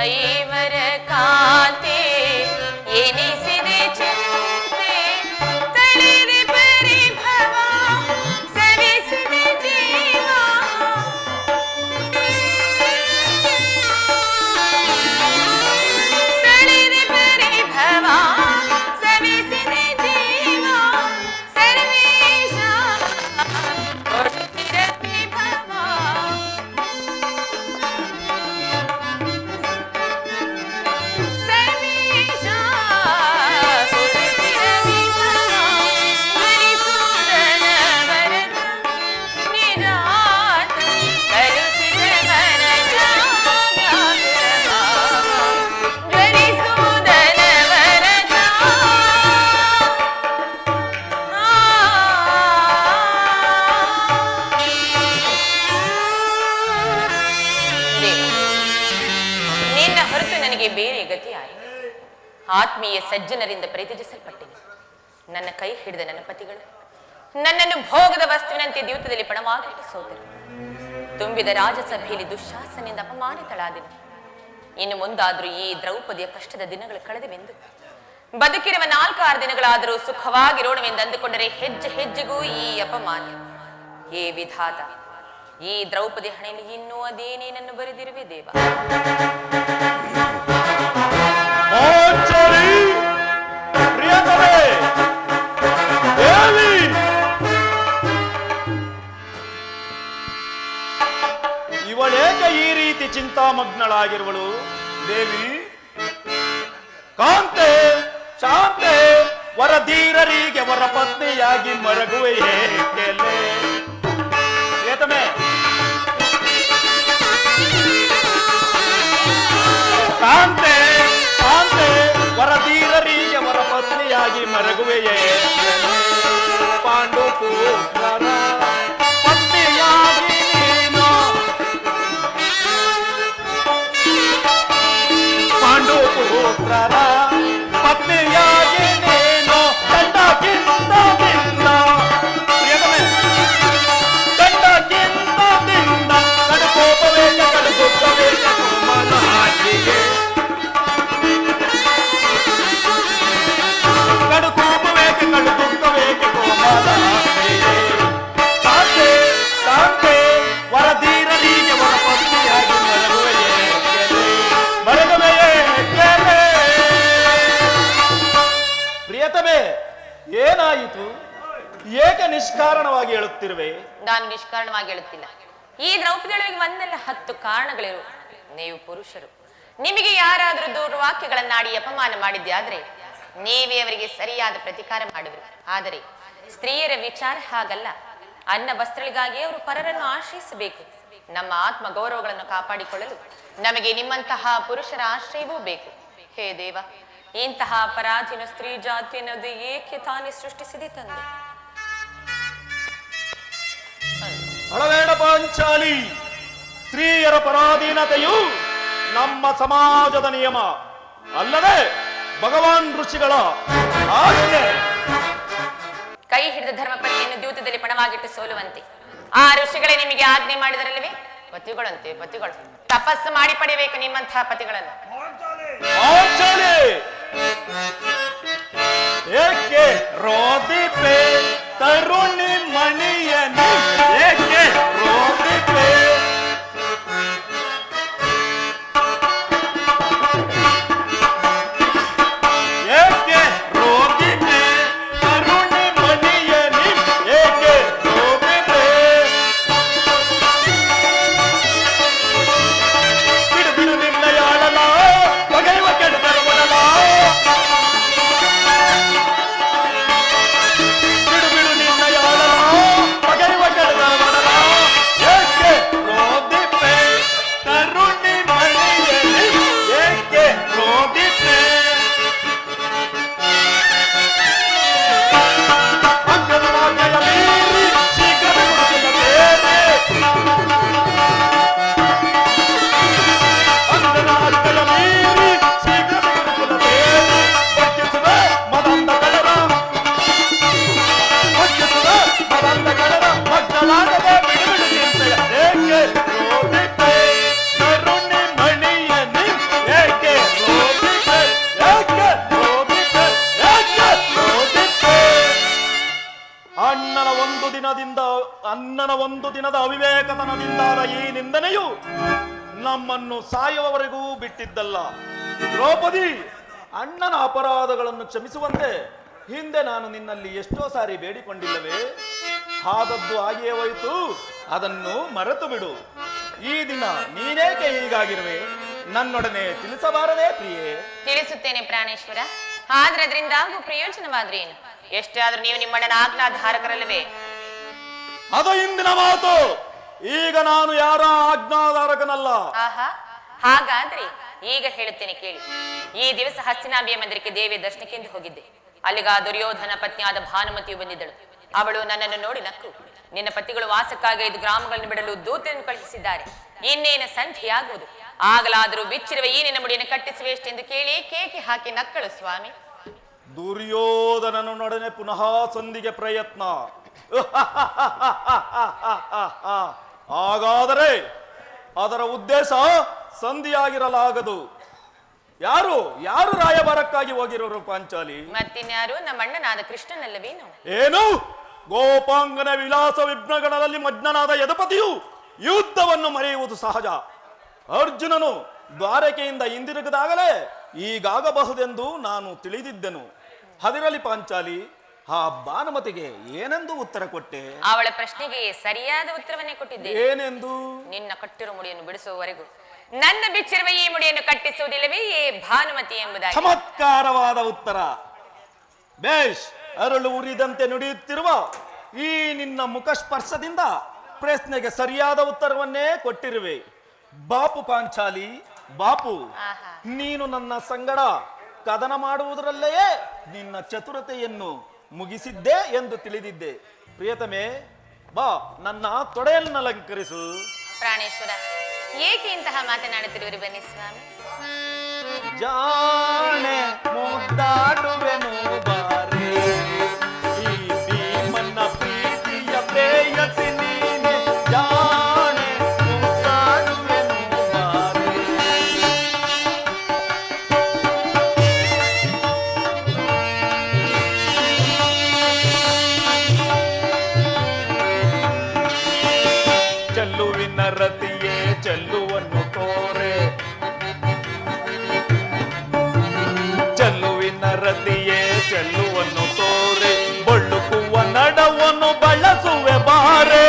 ಐವರ ಕಾಂತಿ ಎನಿಸಿದೆ ಚಿಂತೆ ತಳಿದೆ ಪರಿಭವ ಸವಿಸಿದೆ ಜೀವ ತಳಿದೆ ಪರಿಭವ ಸವಿಸಿದೆ ಜೀವ ಸರ್ವೇಶ ಕೊಡುತ್ತಿರ ವಿಭವ ಬೇರೆ ಗತಿ ಆಯಿತು. ಆತ್ಮೀಯ ಸಜ್ಜನರಿಂದ ಪರಿತ್ಯಜಿಸಲ್ಪಟ್ಟಿನಿ. ನನ್ನ ಕೈ ಹಿಡಿದ ನನ್ನ ಪತಿಗಳು ನನ್ನನ್ನು ಭೋಗದ ವಸ್ತುವಿನಂತೆ ದ್ಯೂತದಲ್ಲಿ ಪಣವಾಗಿಟ್ಟು ಸೋದರು. ತುಂಬಿದ ರಾಜಸಭೆಯಲ್ಲಿ ದುಶ್ಯಾಸನೆಯಿಂದ ಅಪಮಾನಿತಳಾದೆನು. ಇನ್ನು ಮುಂದಾದರೂ ಈ ದ್ರೌಪದಿಯ ಕಷ್ಟದ ದಿನಗಳು ಕಳೆದವೆಂದು ಬದುಕಿರುವ 4-6 ದಿನಗಳಾದರೂ ಸುಖವಾಗಿರೋಣವೆಂದು ಅಂದುಕೊಂಡರೆ ಹೆಜ್ಜೆ ಹೆಜ್ಜೆಗೂ ಈ ಅಪಮಾನ. ಏ ವಿಧಾತ, ಈ ದ್ರೌಪದಿ ಹಣೆಯಲ್ಲಿ ಇನ್ನೂ ಅದೇನೇನನ್ನು ಬರೆದಿರುವೆ ದೇವ. ಇವಳೇಕೆ ಈ ರೀತಿ ಚಿಂತಾಮಗ್ನಳಾಗಿರುವಳು ದೇವಿ? ಕಾಂತೆ ಶಾಂತೆ ವರಧೀರರಿಗೆ ವರ ಪತ್ನಿಯಾಗಿ ಮರಗುವೆಯೇ ಏತಮೆ? ಕಾಂತೆ ಶಾಂತೆ ವರಧೀರರಿಗೆ ವರ ಪತ್ನಿಯಾಗಿ ಮರಗುವೆಯೇ ಪಾಂಡು ಪುತ್ರರ ಪತ್ನಿಯಾಗಿ ನೀನು ಪಾಂಡು ಪುತ್ರರ ಪತ್ನಿಯಾಗಿ ನೀನು ಕಂಡಕ್ಕಿಂತ ಭಿನ್ನ ಕಂಡಕ್ಕಿಂತ ಭಿನ್ನ ಕಡುಕೋಪವೇಕ ಕಡುಗುತ್ತವೇಕ ಕುಮಲಾಟಿಗೆ ಕಡುಕೋಪವೇಕ ಕಡುಗುತ್ತವೇಕ ಕುಮಲಾಟಿಗೆ ಶಾಂತೆ ಶಾಂತೆ ವರಧೀರರಿಗೆ ವರ ಪತ್ನಿಯಾಗಿ ಮರಗುವೆಯೇ ಪ್ರಿಯತಮೆ, ಏನಾಯಿತು? ಏಕೆ ನಿಷ್ಕಾರಣವಾಗಿ ಹೇಳುತ್ತಿರುವೆ? ನಾನು ನಿಷ್ಕಾರಣವಾಗಿ ಹೇಳುತ್ತಿಲ್ಲ. ಈ ದ್ರೌಪದಿಯೊಳಗೆ ಒಂದಲ್ಲ 10 ಕಾರಣಗಳಿರು. ನೀವು ಪುರುಷರು, ನಿಮಗೆ ಯಾರಾದರೂ ದುರ್ವಾಕ್ಯಗಳನ್ನಾಡಿ ಅಪಮಾನ ಮಾಡಿದ್ಯಾದ್ರೆ ನೀವೇ ಅವರಿಗೆ ಸರಿಯಾದ ಪ್ರತಿಕಾರ ಮಾಡುವರು. ಆದರೆ ಸ್ತ್ರೀಯರ ವಿಚಾರ ಹಾಗಲ್ಲ. ಅನ್ನ ವಸ್ತ್ರಗಳಿಗಾಗಿ ಅವರು ಪರರನ್ನು ಆಶ್ರಯಿಸಬೇಕು. ನಮ್ಮ ಆತ್ಮ ಗೌರವಗಳನ್ನು ಕಾಪಾಡಿಕೊಳ್ಳಲು ನಮಗೆ ನಿಮ್ಮಂತಹ ಪುರುಷರ ಆಶ್ರಯವೂ ಬೇಕು. ಹೇ ದೇವ, ಇಂತಹ ಅಪರಾಧಿನ ಸ್ತ್ರೀ ಜಾತಿ ಅನ್ನೋದು ಏಕೆ ತಾನೇ ಸೃಷ್ಟಿಸಿದೆ ತಂದೆ? ಅಳಬೇಡ ಪಾಂಚಾಲಿ, ಸ್ತ್ರೀಯರ ಪರಾಧೀನತೆಯು ನಮ್ಮ ಸಮಾಜದ ನಿಯಮ ಅಲ್ಲದೆ ಭಗವಾನ್ ಋಷಿಗಳ ಆಜ್ಞೆ. ಕೈ ಹಿಡಿದ ಧರ್ಮಪತಿಯನ್ನು ದ್ಯೂತದಲ್ಲಿ ಪಣವಾಗಿಟ್ಟು ಸೋಲುವಂತೆ ಆ ಋಷಿಗಳೇ ನಿಮಗೆ ಆಜ್ಞೆ ಮಾಡಿದರಲ್ಲವೇ? ಪತಿಗಳಂತೆ ಪತಿಗಳು ತಪಸ್ಸು ಮಾಡಿ ಪಡೆಯಬೇಕು ನಿಮ್ಮಂತಹ ಪತಿಗಳನ್ನು. ಏಕೆ ರೋದಿಪೆ ತರುಣಿ ಮಣಿಯನು, ಏಕೆ ರೋದಿಪೆ ಏಕೆ ರೋದಿಪೆ ತರುಣಿ ಮಣಿಯನು, ಏಕೆ ರೋದಿಪೆ ಬಿಡು ಬಿಡು ನಿನ್ನ ಯಾಳಲ ಬಗೆಯುವ ಕೆಡದರು ಬಡಲ ಬಿಡು ಬಿಡು ನಿನ್ನ ಯಾಳಲ ಬಗೆಯುವ ಕೆಡದರು ಈ ನಿಂದನೆಯು ನಮ್ಮನ್ನು ಸಾಯುವವರೆಗೂ ಬಿಟ್ಟಿದ್ದಲ್ಲ. ದ್ರೌಪದಿ, ಅಣ್ಣನ ಅಪರಾಧಗಳನ್ನು ಕ್ಷಮಿಸುವಂತೆ ಹಿಂದೆ ನಾನು ನಿನ್ನಲ್ಲಿ ಎಷ್ಟೋ ಸಾರಿ ಬೇಡಿಕೊಂಡಿಲ್ಲವೇ? ಆದದ್ದು ಆಗಿಯೇ ಹೋಯಿತು, ಅದನ್ನು ಮರೆತು ಬಿಡು. ಈ ದಿನ ನೀನೇಕೆ ಹೀಗಾಗಿರುವೆ? ನನ್ನೊಡನೆ ತಿಳಿಸಬಾರದೇ ಪ್ರಿಯೆ? ತಿಳಿಸುತ್ತೇನೆ ಪ್ರಾಣೇಶ್ವರ. ಆದ್ರೆ ಅದರಿಂದ ಆಗು ಪ್ರಯೋಜನವಾದ್ರೆ ಏನು? ಎಷ್ಟೇ ಆದ್ರೂ ನೀವು ನಿಮ್ಮಣ್ಣನ ಆಜ್ಞಾಧಾರಕರಲ್ಲವೇ? ಅದು ಇಂದಿನ ಮಾತು. ಈಗ ನಾನು ಯಾರ ಆಜ್ಞಾಧಾರಕನಲ್ಲ. ಆಹಾ, ಹಾಗಾದ್ರೆ ಈಗ ಹೇಳುತ್ತೇನೆ ಕೇಳಿ. ಈ ದಿವಸ ಹಸ್ತಿನಾಭಿಯ ಮಂದಿರಕ್ಕೆ ದೇವಿಯ ದರ್ಶನಕ್ಕೆಂದು ಹೋಗಿದ್ದೆ. ಅಲ್ಲಿಗ ದುರ್ಯೋಧನ ಪತ್ನಿಯಾದ ಭಾನುಮತಿಯು ಬಂದಿದ್ದಳು. ಅವಳು ನನ್ನನ್ನು ನೋಡಿ ನಕ್ಕು, ನಿನ್ನ ಪತಿಗಳು ವಾಸಕ್ಕಾಗಿ 5 ಗ್ರಾಮಗಳನ್ನು ಬಿಡಲು ದೂತರನ್ನು ಕಳುಹಿಸಿದ್ದಾರೆ. ಇನ್ನೇನು ಸಂಧಿಯಾಗುವುದು, ಆಗಲಾದರೂ ಬಿಚ್ಚಿರುವ ಈ ನಿನ್ನ ಮುಡಿಯನ್ನು ಕಟ್ಟಿಸುವೆ ಎಷ್ಟೆಂದು ಕೇಳಿ ಕೇಕೆ ಹಾಕಿ ನಕ್ಕಳು ಸ್ವಾಮಿ. ದುರ್ಯೋಧನನೊಡನೆ ಪುನಃ ಸಂಧಿಗೆ ಪ್ರಯತ್ನ. ಹಾಗಾದರೆ ಅದರ ಉದ್ದೇಶ ಸಂಧಿಯಾಗಿರಲಾಗದು. ಯಾರು ಯಾರು ರಾಯಭಾರಕ್ಕಾಗಿ ಹೋಗಿರೋರು ಪಾಂಚಾಲಿ? ಮತ್ತಿನ್ಯಾರು? ನಮ್ಮ ಅಣ್ಣನಾದ ಕೃಷ್ಣನಲ್ಲವೇನು? ಏನು? ಗೋಪಾಂಗನ ವಿಲಾಸ ವಿಘ್ನಗಳಲ್ಲಿ ಮಗ್ನನಾದ ಯದುಪತಿಯು ಯುದ್ಧವನ್ನು ಮರೆಯುವುದು ಸಹಜ. ಅರ್ಜುನನು ದ್ವಾರಕೆಯಿಂದ ಹಿಂದಿರುಗದಾಗಲೇ ಈಗಾಗಬಹುದೆಂದು ನಾನು ತಿಳಿದಿದ್ದೆನು. ಹದಿರಲಿ ಪಾಂಚಾಲಿ, ಆ ಭಾನುಮತಿಗೆ ಏನೆಂದು ಉತ್ತರ ಕೊಟ್ಟೆ? ಅವಳ ಪ್ರಶ್ನೆಗೆ ಸರಿಯಾದ ಉತ್ತರವನ್ನೇ ಕೊಟ್ಟಿದ್ದೆ. ಏನೆಂದು? ನಿನ್ನ ಕಟ್ಟಿರುವ ಮುಡಿಯನ್ನು ಬಿಡಿಸುವವರೆಗೂ ನನ್ನ ಬಿಚ್ಚಿರುವ ಈ ಮುಡಿಯನ್ನು ಕಟ್ಟಿಸುವುದಿಲ್ಲವೇ ಏ ಭಾನುಮತಿ ಎಂಬುದಾಗಿ. ಚಮತ್ಕಾರವಾದ ಉತ್ತರ. ಬೇಷ್, ಅರಳು ಉರಿದಂತೆ ನುಡಿಯುತ್ತಿರುವ ಈ ನಿನ್ನ ಮುಖಸ್ಪರ್ಶದಿಂದ ಪ್ರಶ್ನೆಗೆ ಸರಿಯಾದ ಉತ್ತರವನ್ನೇ ಕೊಟ್ಟಿರುವೆ. ಬಾಪು ಪಾಂಚಾಲಿ, ಬಾಪು. ಆಹಾ. ನೀನು ನನ್ನ ಸಂಗಡ ಕದನ ಮಾಡುವುದರಲ್ಲೇ ನಿನ್ನ ಚತುರತೆಯನ್ನು ಮುಗಿಸಿದ್ದೆ ಎಂದು ತಿಳಿದಿದ್ದೆ. ಪ್ರಿಯತಮೆ, ಬಾ, ನನ್ನ ತೊಡೆಯನ್ನಲಂಕರಿಸು. ಪ್ರಾಣೇಶ್ವರ, ಏಕೆ ಇಂತಹ ಮಾತನಾಡುತ್ತಿರುವರು? ಬನ್ನಿ ಸ್ವಾಮಿ. ಜಾಣೆ ಮುದ್ದಾಡುವೆನು ಬಾರೆ, ಈ ಭೀಮನ ಪ್ರೀತಿಯ ಪ್ರೇಯಸಿ ನೀನೆ. ಜಾಣೆ ಮುದ್ದಾಡುವೆನು ಬಾರೆ. ಚೆಲ್ಲುವಿನ ರತಿಯೇ ಚೆಲ್ಲುವನ್ನು ತೋರೆ, ಚೆಲ್ಲುವಿನ ರತಿಯೇ ಚೆಲ್ಲುವನ್ನು ತೋರೆ, ಬಳುಕುವ ನಡವನ್ನು ಬಳಸುವೆ ಬಾರೆ,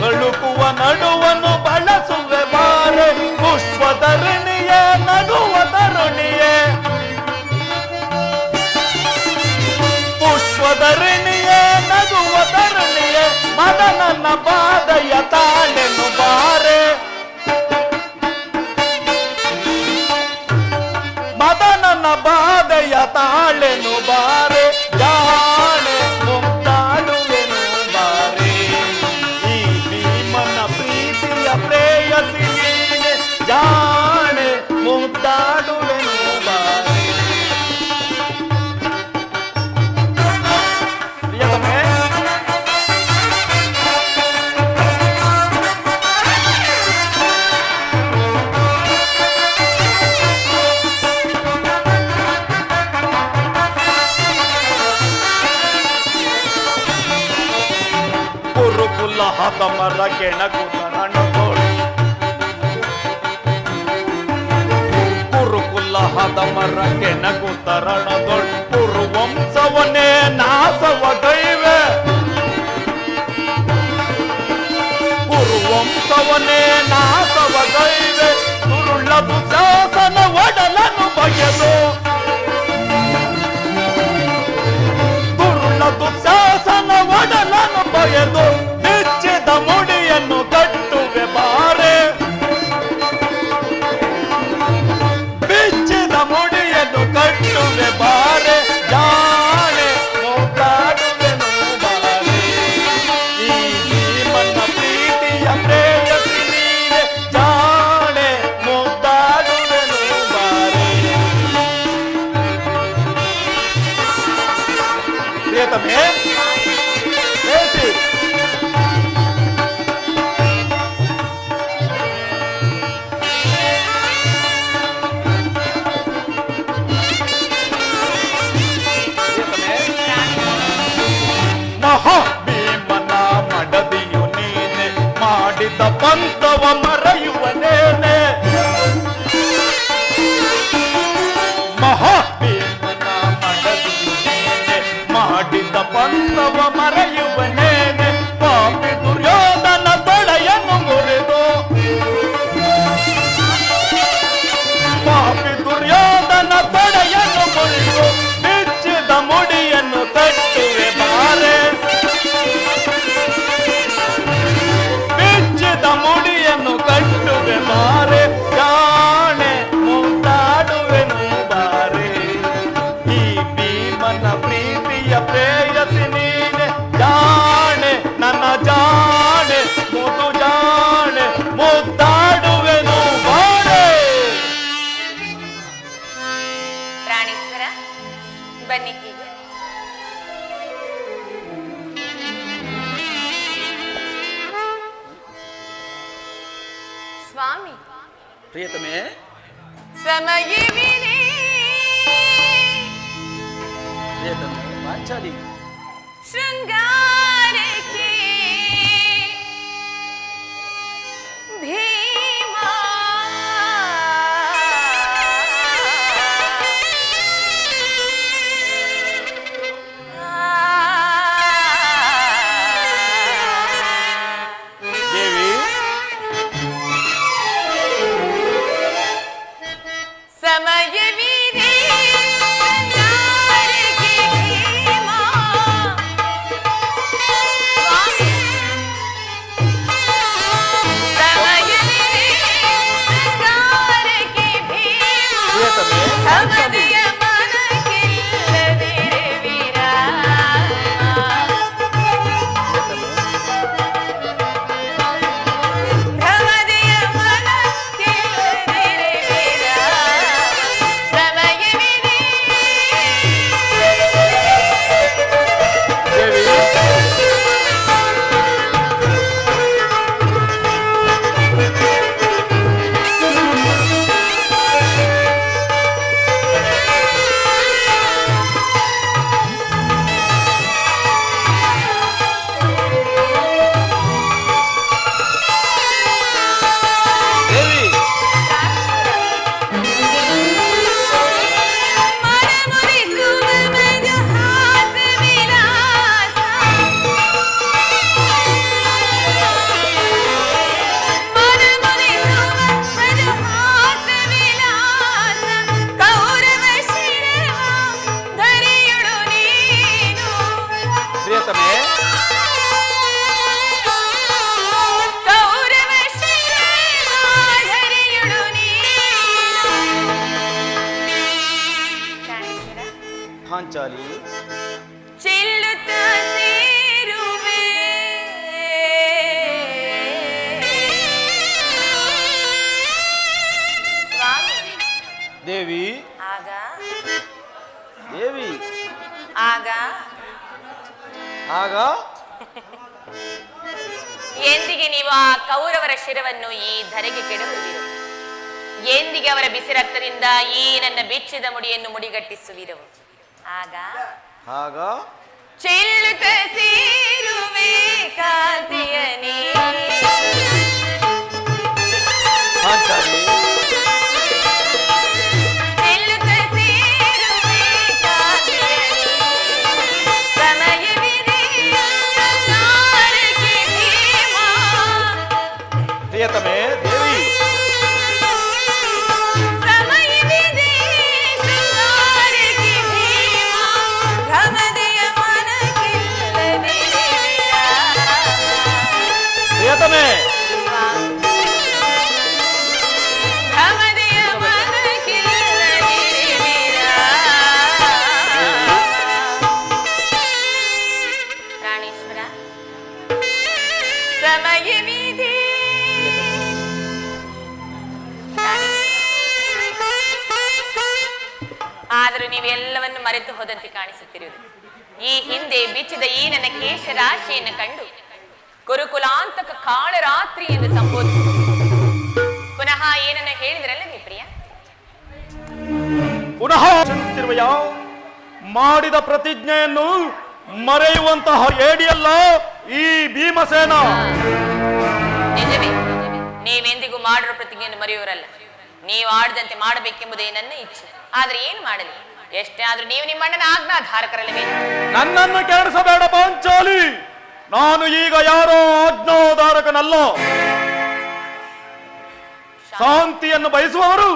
ಬಳುಕುವ ನಡುವನ್ನು ಬಳಸುವೆ ಬಾರೆ. ಪುಷ್ಪಧರಣಿಯೇ ನಡುವ ತರುಣಿಯೇ, ಪುಷ್ಪಧರಣಿಯೇ ನಗುವ ತರುಣಿಯೇ, ಮದನನ ಬಾದಯ ತಾಳೆನು ಬಾರೆ, ಮದನನ ಬಾದಯ ತಾಳೆನು ಬಾರೆ. ಜಾಣೆ ಮುಗ್ದಾಡುವೆನು ಬಾರೆ, ಈ ಭೀಮನ ಪ್ರೀತಿಯ ಪ್ರೇಯಸಿ ನೀನೆ. ಜಾಣೆ ಮುಗ್ದಾಡುವೆನು ಬಾರೆ. ಪ್ರಿಯತಮೆ, ಕುರುಕುಲ ಹತಮರ ಕೆಣಕುತರಣದೊಳ್, ಕುರುಕುಲ ಹತಮರ ಕೆಣಕುತರಣದೊಳ್, ಕುರುವಂಶವನ್ನೇ ನಾಶವ ದೈವೆ, ಕುರುವಂಶವನ್ನೇ ನಾಶವ ದೈವೆ. ದುರುಳದು ಶಾಸನ ಒಡಲನು ಬಗೆದು, ದುರುಳದು ಶಾಸನ ಒಡಲನು ಬಗೆದು, ಬಿಚ್ಚಿದ ಮುಡಿಯನ್ನು ಕಟ್ಟುವೆ ಬಾರೆ, ಬಿಚ್ಚಿದ ಮುಡಿಯನ್ನು ಕಟ್ಟುವೆ ಬಾರೆ. ಜಾಣೆ ಮುಗ್ದಾಡುವೆನು ಬಾರೆ, ಈ ಭೀಮನ ಪ್ರೀತಿಯ ಪ್ರೇಯಸಿ ನೀನೆ. ಜಾಣೆ ಮುಗ್ದಾಡುವೆನು ಬಾರೆ. ಪ್ರಿಯತಮೆ, ಬೇಸಿ ಸ್ವಾಮಿ ಪ್ರಿಯತಮೆ, ಸಮಯವಿದೆ. ಪ್ರಿಯತಮೆ ಪಾಂಚಾಲಿ, ಶೃಂಗಾರಕ್ಕೆ ಭೀಮಾ ದೇವಿ, ಸಮಯವಿದೆ. ಶೃಂಗಾರಕ್ಕೆ ಭೀಮಾ. ಸ್ವಾಮಿ, ಸಮಯವಿದೆ. ಶೃಂಗಾರಕ್ಕೆ ಭೀಮಾ. ಪ್ರಿಯತಮೆ ಪಾಂಚಾಲಿ, ಸಮದಿಯ ಮನಕ್ಕಿಲ್ಲದಿರೆ ವಿರಾಮ. ಭ್ರಮದಿಯ ಮನಕ್ಕಿಲ್ಲದಿರೆ ವಿರಾಮ. ಸಮಯವಿದೆ. ದೇವಿ, ದೇವಿ, ಮನಮುರಿಸುವ ಮಧುಹಾಸ ವಿಲಾಸ. ಮನಮುರಿಸುವ ಮಧುಹಾಸ ವಿಲಾಸ. ಕೌರವ ಶಿರವ ಧರಿಯುಳು ನೀನು. ಪ್ರಿಯತಮೆ ಕೌರವ ಶಿರವ ಧರಿಯುಳು ನೀನು. ಪ್ರಾಣೇಶ್ವರ, ಪಾಂಚಾಲಿ, ಚೆಲ್ಲುತ್ತ ಸೇರುವೆ. ಸ್ವಾಮಿ, ದೇವಿ, ಆಗ ದೇವಿ, ಆಗ ಆಗ ಎಂದಿಗೆ ನೀವು ಆ ಕೌರವರ ಶಿರವನ್ನು ಈ ಧರೆಗೆ ಕೆಡಹುವಿರು? ಎಂದಿಗೆ ಅವರ ಬಿಸಿ ರಕ್ತದಿಂದ ಈ ನನ್ನ ಬಿಚ್ಚಿದ ಮುಡಿಯನ್ನು ಮುಡಿಗಟ್ಟಿಸುವಿರು? ಆಗ ಆಗ ಚೆಲ್ಲುತ್ತ ಸೇರುವೆ ಕಾಂತಿಯ ನೀ. ಪಾಂಚಾಲಿ, ಚೆಲ್ಲುತ್ತ ಸೇರುವೆ ಕಾಂತಿಯ ನೀ. ಸಮಯವಿದೆ. ಶೃಂಗಾರಕ್ಕೆ ಭೀಮಾ. ಪ್ರಿಯತಮೆ ದೇವಿ, ಸಮಯವಿದೆ. ಶೃಂಗಾರಕ್ಕೆ ಭೀಮಾ. ಭ್ರಮದೆಯ ಮನಕ್ಕಿಲ್ಲದಿರೆ ವಿರಾಮ. ಪ್ರಿಯತಮೆ ಭ್ರಮದೆಯ ಮನಕ್ಕಿಲ್ಲದಿರೆ ವಿರಾಮ. ಪ್ರಾಣೇಶ್ವರ, ಸಮಯವಿದೆ. ಆದರೂ ನೀವೆಲ್ಲವನ್ನು ಮರೆತು ಹೋದಂತೆ ಕಾಣಿಸುತ್ತಿರುವುದು. ಈ ಹಿಂದೆ ಬಿಚ್ಚಿದ ಈ ನನ್ನ ಕೇಶ ರಾಶಿಯನ್ನು ಕಂಡು ಕುರುಕುಲಾಂತಕ ಕಾಳರಾತ್ರಿ ಎಂದು ಸಂಬೋಧಿಸಿ ಪುನಃ ಏನನ್ನ ಹೇಳಿದ್ರಲ್ಲ ನೀ ಪ್ರಿಯ? ಪುನಃ ಚಿಂತಿರುವೆಯ ಮಾಡಿದ ಪ್ರತಿಜ್ಞೆಯನ್ನು ಮರೆಯುವಂತಹ ಏಡಿಯಲ್ಲ ಈ ಭೀಮಸೇನ. ನಿಜವೇ, ನೀವೆಂದಿಗೂ ಮಾಡಿರೋ ಪ್ರತಿಜ್ಞೆಯನ್ನು ಮರೆಯುವರಲ್ಲ. ನೀವು ಆಡದಂತೆ ಮಾಡಬೇಕೆಂಬುದೇ ನನ್ನ ಇಚ್ಛೆ. ಆದ್ರೆ ಏನು ಮಾಡಲಿ? ಎಷ್ಟೇ ಆದ್ರೂ ನೀವು ನಿಮ್ಮ ಅಣ್ಣನ ಆಜ್ಞಾಧಾರಕರಲ್ಲವೇ? ನನ್ನನ್ನು ಕೆಡಿಸಬೇಡ ಪಾಂಚಾಲಿ, ನಾನು ಈಗ ಯಾರೋ ಆಜ್ಞಾಧಾರಕನಲ್ಲ. ಶಾಂತಿಯನ್ನು ಬಯಸುವವರು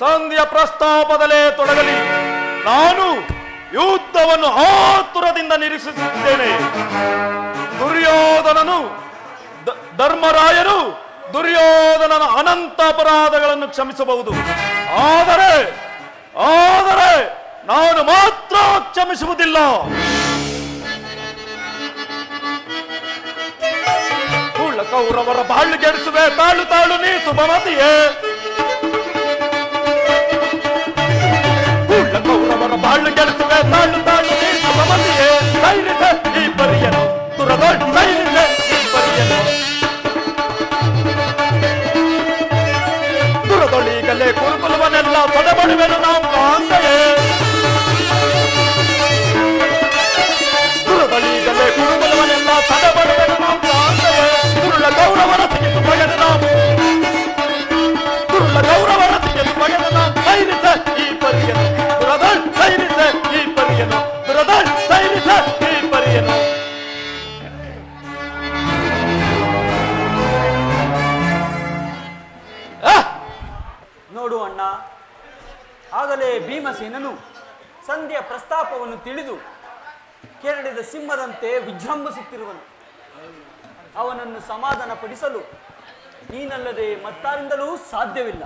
ಸಂಧಿಯ ಪ್ರಸ್ತಾಪದಲ್ಲೇ ತೊಡಗಲಿ. ನಾನು ಯುದ್ಧವನ್ನು ಆತುರದಿಂದ ನಿರೀಕ್ಷಿಸುತ್ತೇನೆ. ದುರ್ಯೋಧನನು ಧರ್ಮರಾಯನು ದುರ್ಯೋಧನನ ಅನಂತ ಅಪರಾಧಗಳನ್ನು ಕ್ಷಮಿಸಬಹುದು. ಆದರೆ ನಾನು ಮಾತ್ರ ಕ್ಷಮಿಸುವುದಿಲ್ಲ. ಕೌರವರ ಬಾಳು ಗೆಡಿಸುವೆ, ತಾಳು ತಾಳು ನೀ ಸುಭಮತಿಯೇ. ಕೌರವರ ಬಾಳು ಗೆಡಿಸುವೆ, ತಾಳು ತಾಳು ನೀ ಸುಭಮತಿಯೇ. ಧೈರ್ಯ ಈ ಪರಿಯನು ತುರದೊಡ್ಡ ಧೈರ್ಯ ಈ ಪರಿಯನು. ಆಗಲೇ ಭೀಮಸೇನನು ಸಂಧಿಯ ಪ್ರಸ್ತಾಪವನ್ನು ತಿಳಿದು ಕೆರಳಿದ ಸಿಂಹದಂತೆ ವಿಜೃಂಭಿಸುತ್ತಿರುವನು. ಅವನನ್ನು ಸಮಾಧಾನ ಪಡಿಸಲು ನೀನಲ್ಲದೆ ಮತ್ತಾರಿಂದಲೂ ಸಾಧ್ಯವಿಲ್ಲ.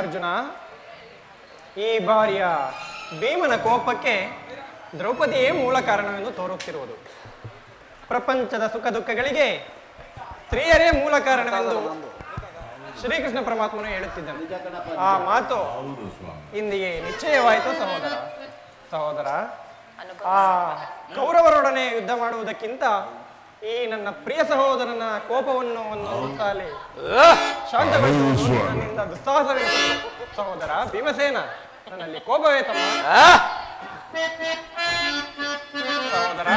ಅರ್ಜುನ, ಈ ಬಾರಿಯ ಭೀಮನ ಕೋಪಕ್ಕೆ ದ್ರೌಪದಿಯೇ ಮೂಲ ಕಾರಣವೆಂದು ತೋರುತ್ತಿರುವುದು. ಪ್ರಪಂಚದ ಸುಖ ದುಃಖಗಳಿಗೆ ಸ್ತ್ರೀಯರೇ ಮೂಲ ಕಾರಣವೆಂದು ಶ್ರೀಕೃಷ್ಣ ಪರಮಾತ್ಮನು ಹೇಳುತ್ತಿದ್ದನು. ಆ ಮಾತು ಇಂದಿಗೆ ನಿಶ್ಚಯವಾಯಿತು ಸಹೋದರ. ಆ ಕೌರವರೊಡನೆ ಯುದ್ಧ ಮಾಡುವುದಕ್ಕಿಂತ ಈ ನನ್ನ ಪ್ರಿಯ ಸಹೋದರನ ಕೋಪವನ್ನು ಒಂದು ಸಾಲಿ ಶಾಂತಗೊಳಿಸುವುದು ನನ್ನಿಂದ ದುಸ್ಸಾಹಸವೆನಿಸುವುದು. ಸಹೋದರ ಭೀಮಸೇನ, ನನ್ನಲ್ಲಿ ಕೋಪವೇ ತಮ್ಮ ಸಹೋದರ.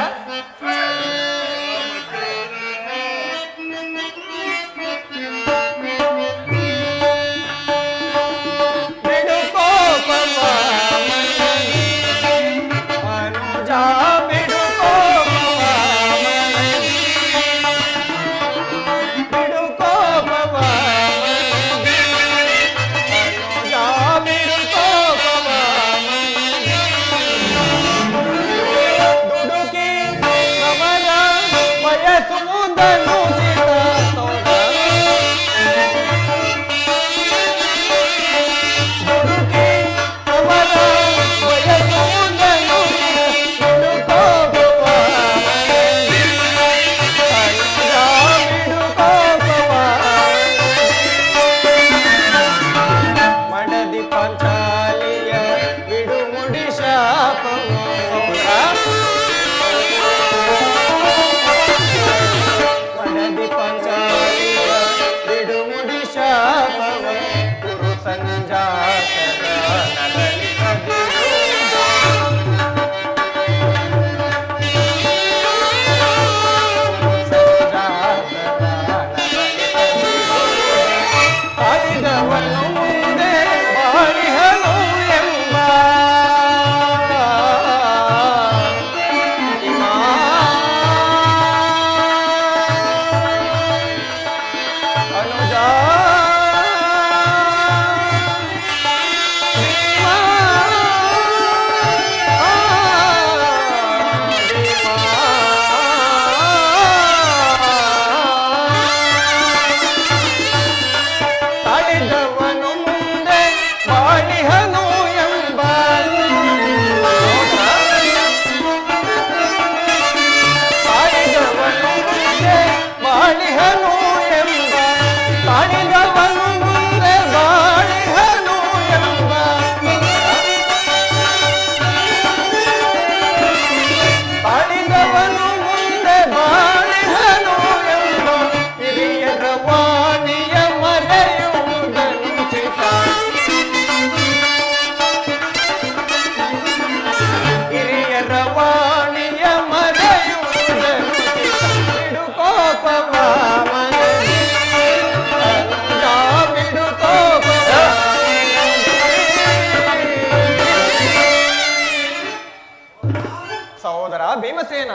ಭೀಮಸೇನ,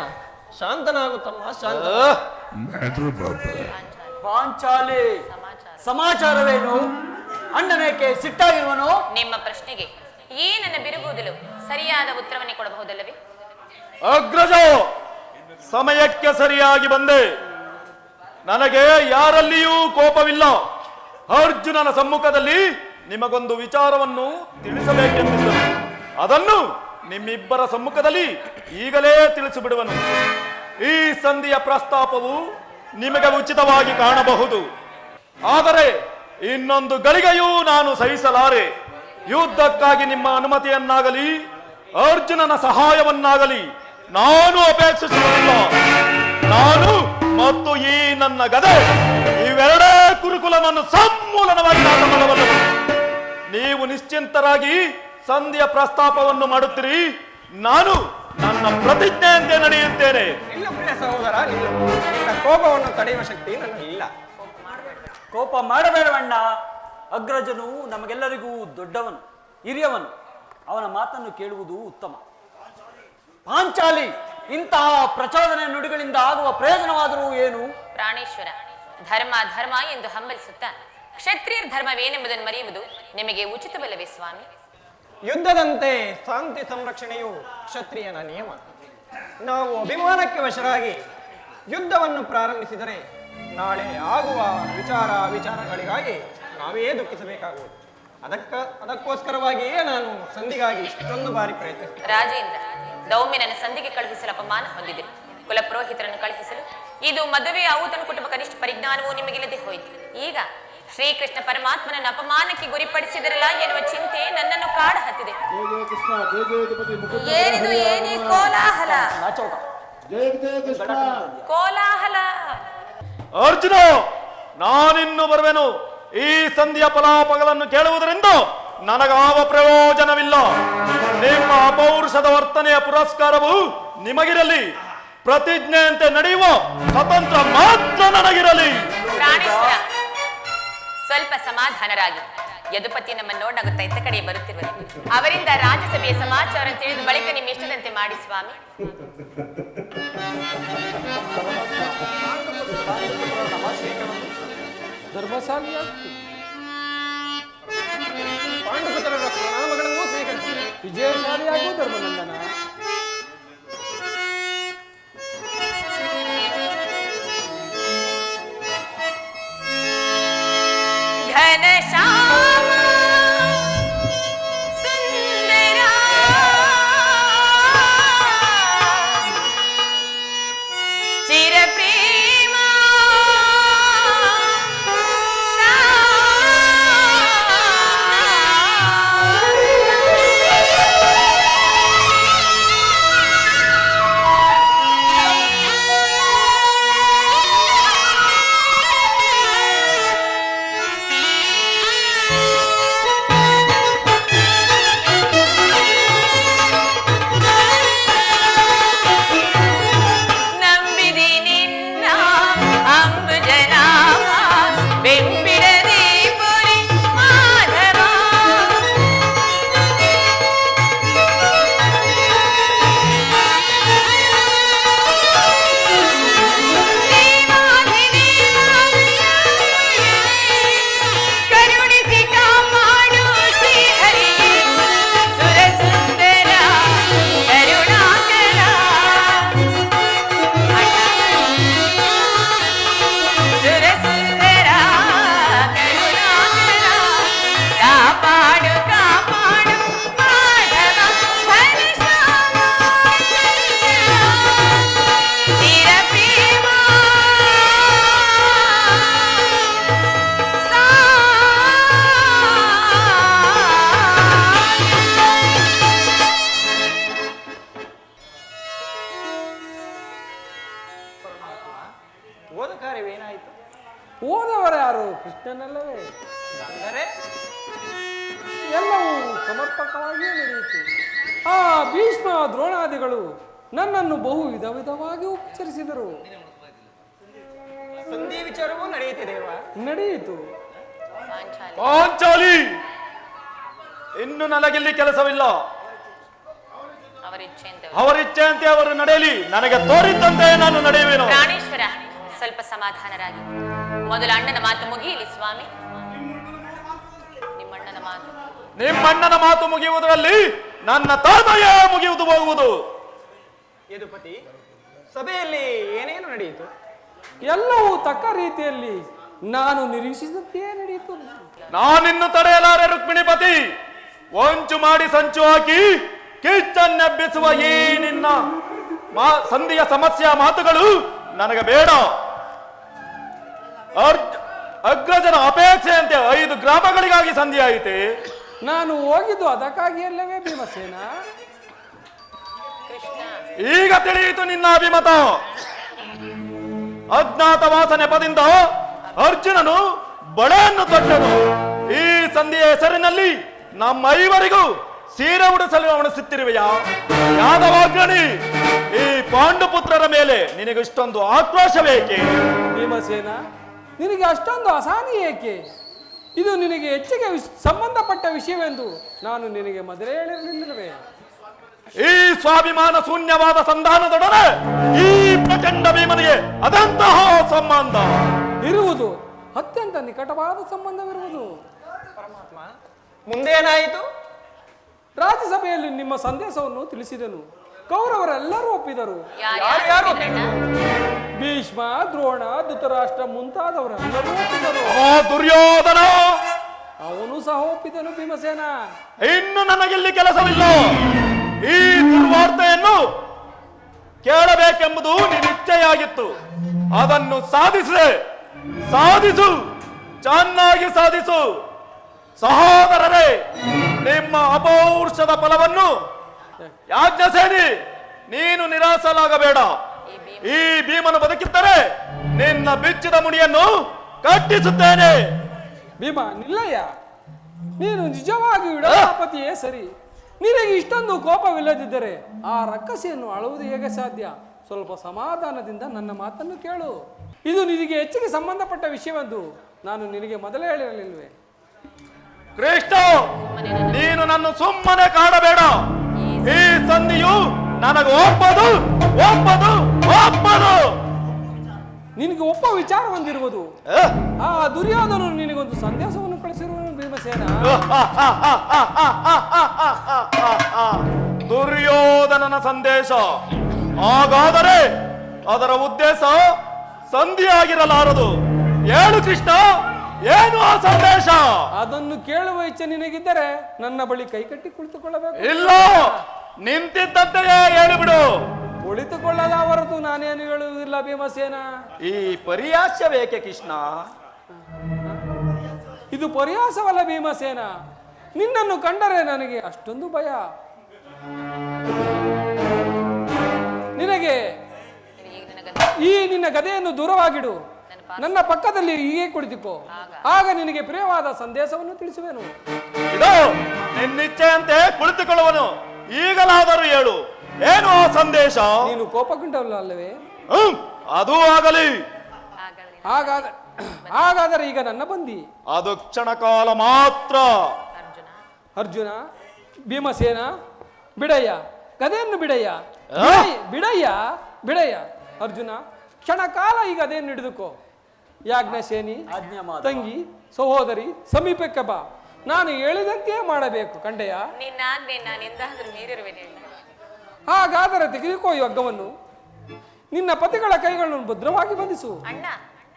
ಶಾಂತನಾಗುತ್ತಮ್ಮ, ಶಾಂತ. ಪಾಂಚಾಲಿ, ಸಮಾಚಾರವೇನು? ಅಣ್ಣನೇಕೆ ಸಿಟ್ಟಾಗಿರುವನು? ನಿಮ್ಮ ಪ್ರಶ್ನೆಗೆ ಈ ನನ್ನ ಬಿರುಗುವುದಲು ಸರಿಯಾದ ಉತ್ತರವನ್ನೇ ಕೊಡಬಹುದಲ್ಲವೇ? ಅಗ್ರಜ, ಸಮಯಕ್ಕೆ ಸರಿಯಾಗಿ ಬಂದೆ. ನನಗೆ ಯಾರಲ್ಲಿಯೂ ಕೋಪವಿಲ್ಲ. ಅರ್ಜುನನ ಸಮ್ಮುಖದಲ್ಲಿ ನಿಮಗೊಂದು ವಿಚಾರವನ್ನು ತಿಳಿಸಬೇಕೆಂದಿದ್ದರು. ಅದನ್ನು ನಿಮ್ಮಿಬ್ಬರ ಸಮ್ಮುಖದಲ್ಲಿ ಈಗಲೇ ತಿಳಿಸಿಬಿಡುವನು. ಈ ಸಂಧಿಯ ಪ್ರಸ್ತಾಪವು ನಿಮಗೆ ಉಚಿತವಾಗಿ ಕಾಣಬಹುದು, ಆದರೆ ಇನ್ನೊಂದು ಗಳಿಗೆಯೂ ನಾನು ಸಹಿಸಲಾರೆ. ಯುದ್ಧಕ್ಕಾಗಿ ನಿಮ್ಮ ಅನುಮತಿಯನ್ನಾಗಲಿ ಅರ್ಜುನನ ಸಹಾಯವನ್ನಾಗಲಿ ನಾನು ಅಪೇಕ್ಷಿಸುವುದಿಲ್ಲ. ನಾನು ಮತ್ತು ಈ ನನ್ನ ಗದೆ ಇವೆರಡೇ ಕುರುಕುಲವನ್ನು ಸಮೂಲನವಾಗಿ ನಾಶ ಮಾಡಬಲ್ಲವು. ನೀವು ನಿಶ್ಚಿಂತರಾಗಿ ಸಂಧಿಯ ಪ್ರಸ್ತಾಪವನ್ನು ಮಾಡುತ್ತೀರಿ, ನಾನು ನನ್ನ ಪ್ರತಿಜ್ಞೆಯಂತೆ ನಡೆಯುತ್ತೇನೆ. ಇಲ್ಲ ಪ್ರಿಯ ಸಹೋದರ, ನಿನ್ನ ಕೋಪವನ್ನು ತಡೆಯುವ ಶಕ್ತಿ ನನಗಿಲ್ಲ. ಕೋಪ ಮಾಡಬೇಡವಣ್ಣ. ಅಗ್ರಜನು ನಮಗೆಲ್ಲರಿಗೂ ದೊಡ್ಡವನು, ಹಿರಿಯವನು. ಅವನ ಮಾತನ್ನು ಕೇಳುವುದು ಉತ್ತಮ. ಪಾಂಚಾಲಿ, ಇಂತಹ ಪ್ರಚೋದನೆ ನುಡಿಗಳಿಂದ ಆಗುವ ಪ್ರಯೋಜನವಾದರೂ ಏನು? ಪ್ರಾಣೇಶ್ವರ, ಧರ್ಮ ಧರ್ಮ ಎಂದು ಹಂಬಲಿಸುತ್ತಾ ಕ್ಷತ್ರಿಯರ ಧರ್ಮವೇನೆಂಬುದನ್ನು ಮರೆಯುವುದು ನಿಮಗೆ ಉಚಿತವಲ್ಲವೇ ಸ್ವಾಮಿ? ಯುದ್ಧದಂತೆ ಶಾಂತಿ ಸಂರಕ್ಷಣೆಯು ಕ್ಷತ್ರಿಯನ ನಿಯಮ. ನಾವು ಅಭಿಮಾನಕ್ಕೆ ವಶರಾಗಿ ಯುದ್ಧವನ್ನು ಪ್ರಾರಂಭಿಸಿದರೆ ನಾಳೆ ಆಗುವ ವಿಚಾರಗಳಿಗಾಗಿ ನಾವೇ ದುಃಖಿಸಬೇಕಾಗುವುದು. ಅದಕ್ಕೋಸ್ಕರವಾಗಿಯೇ ನಾನು ಸಂಧಿಗಾಗಿ ಇಷ್ಟೊಂದು ಬಾರಿ ಪ್ರಯತ್ನಿಸಿದೆ. ರಾಜೇಂದ್ರ, ದೌಮ್ಯನನ್ನು ಸಂಧಿಗೆ ಕಳುಹಿಸಲು ಅಪಮಾನ ಹೊಂದಿದೆ. ಕುಲಪುರೋಹಿತರನ್ನು ಕಳುಹಿಸಲು ಇದು ಮದುವೆ ಆವುದನ್ನು ಕುಟುಂಬ ಕನಿಷ್ಠ ಪರಿಜ್ಞಾನವೂ ನಿಮಗಿಲ್ಲದೆ ಹೋಯಿತು. ಈಗ ಶ್ರೀಕೃಷ್ಣ ಪರಮಾತ್ಮನನ್ನು ಅಪಮಾನಕ್ಕೆ ಗುರಿಪಡಿಸಿದರಲ್ಲ ಎನ್ನುವ ಚಿಂತೆ ನನ್ನನ್ನು ಕಾಡ ಹತ್ತಿದೆ. ಏನಿದು ಏನೇ ಕೋಲಾಹಲ ಕೋಲಾಹಲ? ಅರ್ಜುನ, ನಾನಿನ್ನು ಬರುವೆನು. ಈ ಸಂಧಿಯ ಫಲಾಫಗಳನ್ನು ಕೇಳುವುದರಿಂದ ನನಗಾವ ಪ್ರಯೋಜನವಿಲ್ಲ. ನಿಮ್ಮ ಅಪೌರುಷದ ವರ್ತನೆಯ ಪುರಸ್ಕಾರವು ನಿಮಗಿರಲಿ. ಪ್ರತಿಜ್ಞೆಯಂತೆ ನಡೆಯುವ ಸ್ವತಂತ್ರ ಮಾತ್ರ ನನಗಿರಲಿ. ಪ್ರಾಣೇಶ್ವರ, ಸ್ವಲ್ಪ ಸಮಾಧಾನರಾಗಿ. ಯದುಪತಿ ನಮ್ಮನ್ನು ನಗುತ್ತಾ ಇತ್ತ ಕಡೆ ಬರುತ್ತಿರುವರು. ಅವರಿಂದ ರಾಜ್ಯಸಭೆಯ ಸಮಾಚಾರ ತಿಳಿದು ಬಳಿಕ ನಿಮ್ಮ ಇಷ್ಟದಂತೆ ಮಾಡಿ ಸ್ವಾಮಿ. ಪಾಂಡುಪುತ್ರರ ಪ್ರಣಾಮಗಳನ್ನು ಸ್ವೀಕರಿಸಿದೆ. ವಿಜಯಶಾಲಿಯಾಗೂ ಧರ್ಮನಂದನ. ಘನಶ್ಯಾಮ ಸುಂದರ ಚಿರಪ್ರೇಮ ಓದ ಕಾರ್ಯವೇನಾಯಿತು? ಓದವರು ಯಾರು? ಕೃಷ್ಣನಲ್ಲವೇ? ಅಂದರೆ ಎಲ್ಲವೂ ಸಮರ್ಪಕವಾಗಿಯೇ ನಡೆಯಿತು. ಆ ಭೀಷ್ಮ ದ್ರೋಣಾದಿಗಳು ನನ್ನನ್ನು ಬಹು ವಿಧವಾಗಿ ಉಪಚರಿಸಿದರು. ಸಂಧಿ ವಿಚಾರವೂ ನಡೆಯುತ್ತಿದೆಯಲ್ವಾ? ನಡೆಯಿತು. ಪಾಂಚಾಲಿ, ಇನ್ನು ನನಗಿಲ್ಲಿ ಕೆಲಸವಿಲ್ಲ. ಅವರಿಚ್ಛೆಯಂತೆ ಅವರು ನಡೆಯಲಿ. ನನಗೆ ತೋರಿದ್ದಂತೆ ನಾನು ನಡೆಯುವೆನು. ಪ್ರಾಣೇಶ್ವರ, ಸ್ವಲ್ಪ ಸಮಾಧಾನರಾಗಿ. ಮೊದಲು ಅಣ್ಣನ ಮಾತು ಮುಗಿಯಲಿ ಸ್ವಾಮಿ. ನಿಮ್ಮಣ್ಣನ ಮಾತು ಮುಗಿಯುವುದರಲ್ಲಿ ನನ್ನ ತಾಳ್ಮೆಯೇ ಮುಗಿಯುವುದು ಹೋಗುವುದು. ಯದುಪತಿ, ಸಭೆಯಲ್ಲಿ ಏನೇನು ನಡೆಯಿತು? ಎಲ್ಲವೂ ತಕ್ಕ ರೀತಿಯಲ್ಲಿ ನಾನು ನಿರೀಕ್ಷಿಸಿದಂತೆಯೇ ನಡೆಯಿತು. ನಾನಿನ್ನು ತಡೆಯಲಾರೆ ರುಕ್ಮಿಣಿಪತಿ. ವಂಚು ಮಾಡಿ ಸಂಚು ಹಾಕಿ ಕಿಚ್ಚನ್ನೆಬ್ಬಿಸುವ ಈ ನಿನ್ನ ಸಂಧಿಯ ಸಮಸ್ಯೆಯ ಮಾತುಗಳು ನನಗೆ ಬೇಡ. ಅಗ್ರಜನ ಅಪೇಕ್ಷೆಯಂತೆ 5 ಗ್ರಾಮಗಳಿಗಾಗಿ ಸಂಧಿ ಆಯಿತೆ. ನಾನು ಹೋಗಿದ್ದು ಅದಕ್ಕಾಗಿಯಲ್ಲವೇ ಭೀಮಸೇನ? ಈಗ ತಿಳಿಯಿತು ನಿನ್ನ ಅಭಿಮತ. ಅಜ್ಞಾತವಾಸ ನೆಪದಿಂದ ಅರ್ಜುನನು ಬಳೆಯನ್ನು ತೊಟ್ಟನು. ಈ ಸಂಧಿಯ ಹೆಸರಿನಲ್ಲಿ ನಮ್ಮ 5ವರಿಗೂ ಸೀರೆ ಉಡಿಸಲು ಅವಣಿಸುತ್ತಿರುವೆಯಾ? ಯಾದವಾಗ್ರಣಿ, ಈ ಪಾಂಡುಪುತ್ರರ ಮೇಲೆ ನಿನಗೆ ಇಷ್ಟೊಂದು ಆಕ್ರೋಶ ಬೇಕೆ? ಭೀಮಸೇನ, ನಿನಗೆ ಅಷ್ಟೊಂದು ಅಸಹನೆ ಏಕೆ? ಇದು ನಿನಗೆ ಹೆಚ್ಚಿಗೆ ಸಂಬಂಧಪಟ್ಟ ವಿಷಯವೆಂದು ನಾನು ನಿನಗೆ ಮೊದಲೇ ಹೇಳಿರಲಿಲ್ಲವೇ? ಈ ಸ್ವಾಭಿಮಾನ ಶೂನ್ಯವಾದ ಸಂಧಾನದೊಡನೆ ಈ ಪ್ರಚಂಡ ಭೀಮನಿಗೆ ಅದಂತಹ ಸಂಬಂಧ ಇರುವುದು. ಅತ್ಯಂತ ನಿಕಟವಾದ ಸಂಬಂಧವಿರುವುದು. ಪರಮಾತ್ಮ, ಮುಂದೇನಾಯಿತು? ರಾಜ್ಯಸಭೆಯಲ್ಲಿ ನಿಮ್ಮ ಸಂದೇಶವನ್ನು ತಿಳಿಸಿದನು. ಕೌರವರೆಲ್ಲರೂ ಒಪ್ಪಿದರು. ಯಾರ್ಯಾರು? ಭೀಷ್ಮ, ದ್ರೋಣ, ಧೃತರಾಷ್ಟ್ರ ಮುಂತಾದವರೆಲ್ಲರೂ ಒಪ್ಪಿದರು. ಆ ದುರ್ಯೋಧನ ಅವನು ಸಹ ಒಪ್ಪಿದನು. ಭೀಮಸೇನ, ಇನ್ನು ನನಗಿಲ್ಲಿ ಕೆಲಸವಿಲ್ಲ. ಈ ದುರ್ವಾರ್ತೆಯನ್ನು ಕೇಳಬೇಕೆಂಬುದು ನಿಶ್ಚಯಾಗಿತ್ತು. ಅದನ್ನು ಸಾಧಿಸು, ಚೆನ್ನಾಗಿ ಸಾಧಿಸು. ಸಹೋದರರೇ, ನಿಮ್ಮ ಅಪೌರುಷದ ಫಲವನ್ನು ಯಾಜ್ಞಸೇನಿ ನೀನು ನಿರಾಸಲಾಗಬೇಡ. ಈ ಭೀಮನು ಬದುಕಿದ್ದರೆ ನಿನ್ನ ಬಿಚ್ಚಿದ ಮುಡಿಯನ್ನು ಕಟ್ಟಿಸುತ್ತೇನೆ. ಭೀಮ, ನಿಲ್ಲಯ್ಯ. ನೀನು ನಿಜವಾಗಿ ವಿಡಾಪತಿಯೇ ಸರಿ. ನಿನಗೆ ಇಷ್ಟೊಂದು ಕೋಪವಿಲ್ಲದಿದ್ದರೆ ಆ ರಕ್ಕಸಿಯನ್ನು ಅಳುವುದು ಹೇಗೆ ಸಾಧ್ಯ? ಸ್ವಲ್ಪ ಸಮಾಧಾನದಿಂದ ನನ್ನ ಮಾತನ್ನು ಕೇಳು. ಇದು ನಿನಗೆ ಹೆಚ್ಚಿಗೆ ಸಂಬಂಧಪಟ್ಟ ವಿಷಯವೆಂದು ನಾನು ನಿನಗೆ ಮೊದಲೇ ಹೇಳಿರಲಿಲ್ವೇ? ಕೃಷ್ಣ, ನೀನು ನನ್ನ ಸುಮ್ಮನೆ ಕಾಡಬೇಡ. ಈ ಸಂಧಿಯು ನನಗೆ ಒಪ್ಪದು. ನಿನಗೆ ಒಪ್ಪ ವಿಚಾರ ಹೊಂದಿರುವುದು. ಆ ದುರ್ಯೋಧನನು ನಿನಗೊಂದು ಸಂದೇಶವನ್ನು ಕಳಿಸಿರುವನು ಭೀಮಸೇನ. ದುರ್ಯೋಧನನ ಸಂದೇಶ. ಹಾಗಾದರೆ ಅದರ ಉದ್ದೇಶ ಸಂಧಿಯಾಗಿರಲಾರದು. ಹೇಳು ಕೃಷ್ಣ, ಏನು ಆ ಸಂದೇಶ? ಅದನ್ನು ಕೇಳುವ ಇಚ್ಛೆ ನಿನಗಿದ್ದರೆ ನನ್ನ ಬಳಿ ಕೈಕಟ್ಟಿ ಕುಳಿತುಕೊಳ್ಳಬೇಕು. ಇಲ್ಲ, ನಿಂತಿದ್ದಂತೆಯೇ ಹೇಳಿಬಿಡು. ಕುಳಿತುಕೊಳ್ಳದ ಹೊರತು ನಾನೇನು ಹೇಳುವುದಿಲ್ಲ ಭೀಮಸೇನ. ಈ ಪರಿಹಾಸ್ಯ ಬೇಕೆ ಕೃಷ್ಣ? ಇದು ಪರಿಹಾಸವಲ್ಲ ಭೀಮಸೇನ. ನಿನ್ನನ್ನು ಕಂಡರೆ ನನಗೆ ಅಷ್ಟೊಂದು ಭಯ. ನಿನಗೆ ಈ ನಿನ್ನ ಗದೆಯನ್ನು ದೂರವಾಗಿಡು. ನನ್ನ ಪಕ್ಕದಲ್ಲಿ ಹೀಗೆ ಕುಳಿತುಕೋ. ಆಗ ನಿನಗೆ ಪ್ರಿಯವಾದ ಸಂದೇಶವನ್ನು ತಿಳಿಸುವೆನು. ಇದು ನಿನ್ನಿಚ್ಛೆಯಂತೆ ಕುಳಿತುಕೊಳ್ಳುವನು. ಈಗಲಾದರೂ ಹೇಳು, ಏನು ಆ ಸಂದೇಶ? ನೀನು ಕೋಪಗೊಂಡವಲ್ಲ ಅಲ್ಲವೇ? ಅದೂ ಆಗಲಿ. ಹಾಗಾದರೆ ಈಗ ನನ್ನ ಬಂದಿ. ಅದು ಕ್ಷಣಕಾಲ ಮಾತ್ರ. ಅರ್ಜುನ, ಭೀಮಸೇನ, ಬಿಡಯ್ಯ, ಗದೆಯನ್ನು ಬಿಡಯ್ಯ. ಬಿಡಯ್ಯ ಅರ್ಜುನ, ಕ್ಷಣಕಾಲ ಈ ಗದೆಯನ್ನು ಹಿಡಿದುಕೋ. ಯಾಜ್ಞಸೇನಿ, ತಂಗಿ, ಸಹೋದರಿ, ಸಮೀಪಕ್ಕೆ ಬಾ. ನಾನು ಹೇಳಿದಂತೆಯೇ ಮಾಡಬೇಕು ಕಂಡೆಯ. ಹಾಗಾದರೆ ತೆಗೆದುಕೋ ಈ ಹಗ್ಗವನ್ನು. ನಿನ್ನ ಪತಿಗಳ ಕೈಗಳನ್ನು ಭದ್ರವಾಗಿ ಬಂಧಿಸು. ಅಣ್ಣ,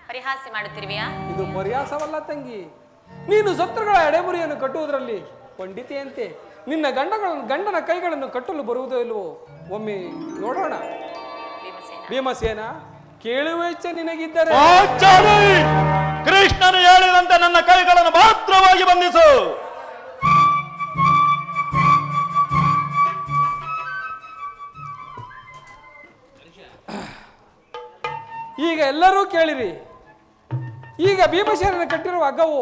ಪರಿಹಾಸ್ಯ ಮಾಡುತ್ತಿರುವೆಯಾ? ಇದು ಪರಿಹಾಸವಲ್ಲ ತಂಗಿ. ನೀನು ಶತ್ರುಗಳ ಎಡೆಮುರಿಯನ್ನು ಕಟ್ಟುವುದರಲ್ಲಿ ಪಂಡಿತೆಯಂತೆ ನಿನ್ನ ಗಂಡನ ಕೈಗಳನ್ನು ಕಟ್ಟಲು ಬರುವುದೋ ಇಲ್ಲವೋ ಒಮ್ಮೆ ನೋಡೋಣ. ಭೀಮಸೇನ, ಕೇಳುವ ಇಚ್ಛೆ ನಿನಗಿದ್ದರೆ ಕೃಷ್ಣನು ಹೇಳಿದಂತೆ ನನ್ನ ಕೈಗಳನ್ನು ಮಾತ್ರವಾಗಿ ಬಂಧಿಸು. ಈಗ ಎಲ್ಲರೂ ಕೇಳಿರಿ. ಈಗ ಭೀಮಸೇನನ ಕಟ್ಟಿರುವ ಹಗ್ಗವು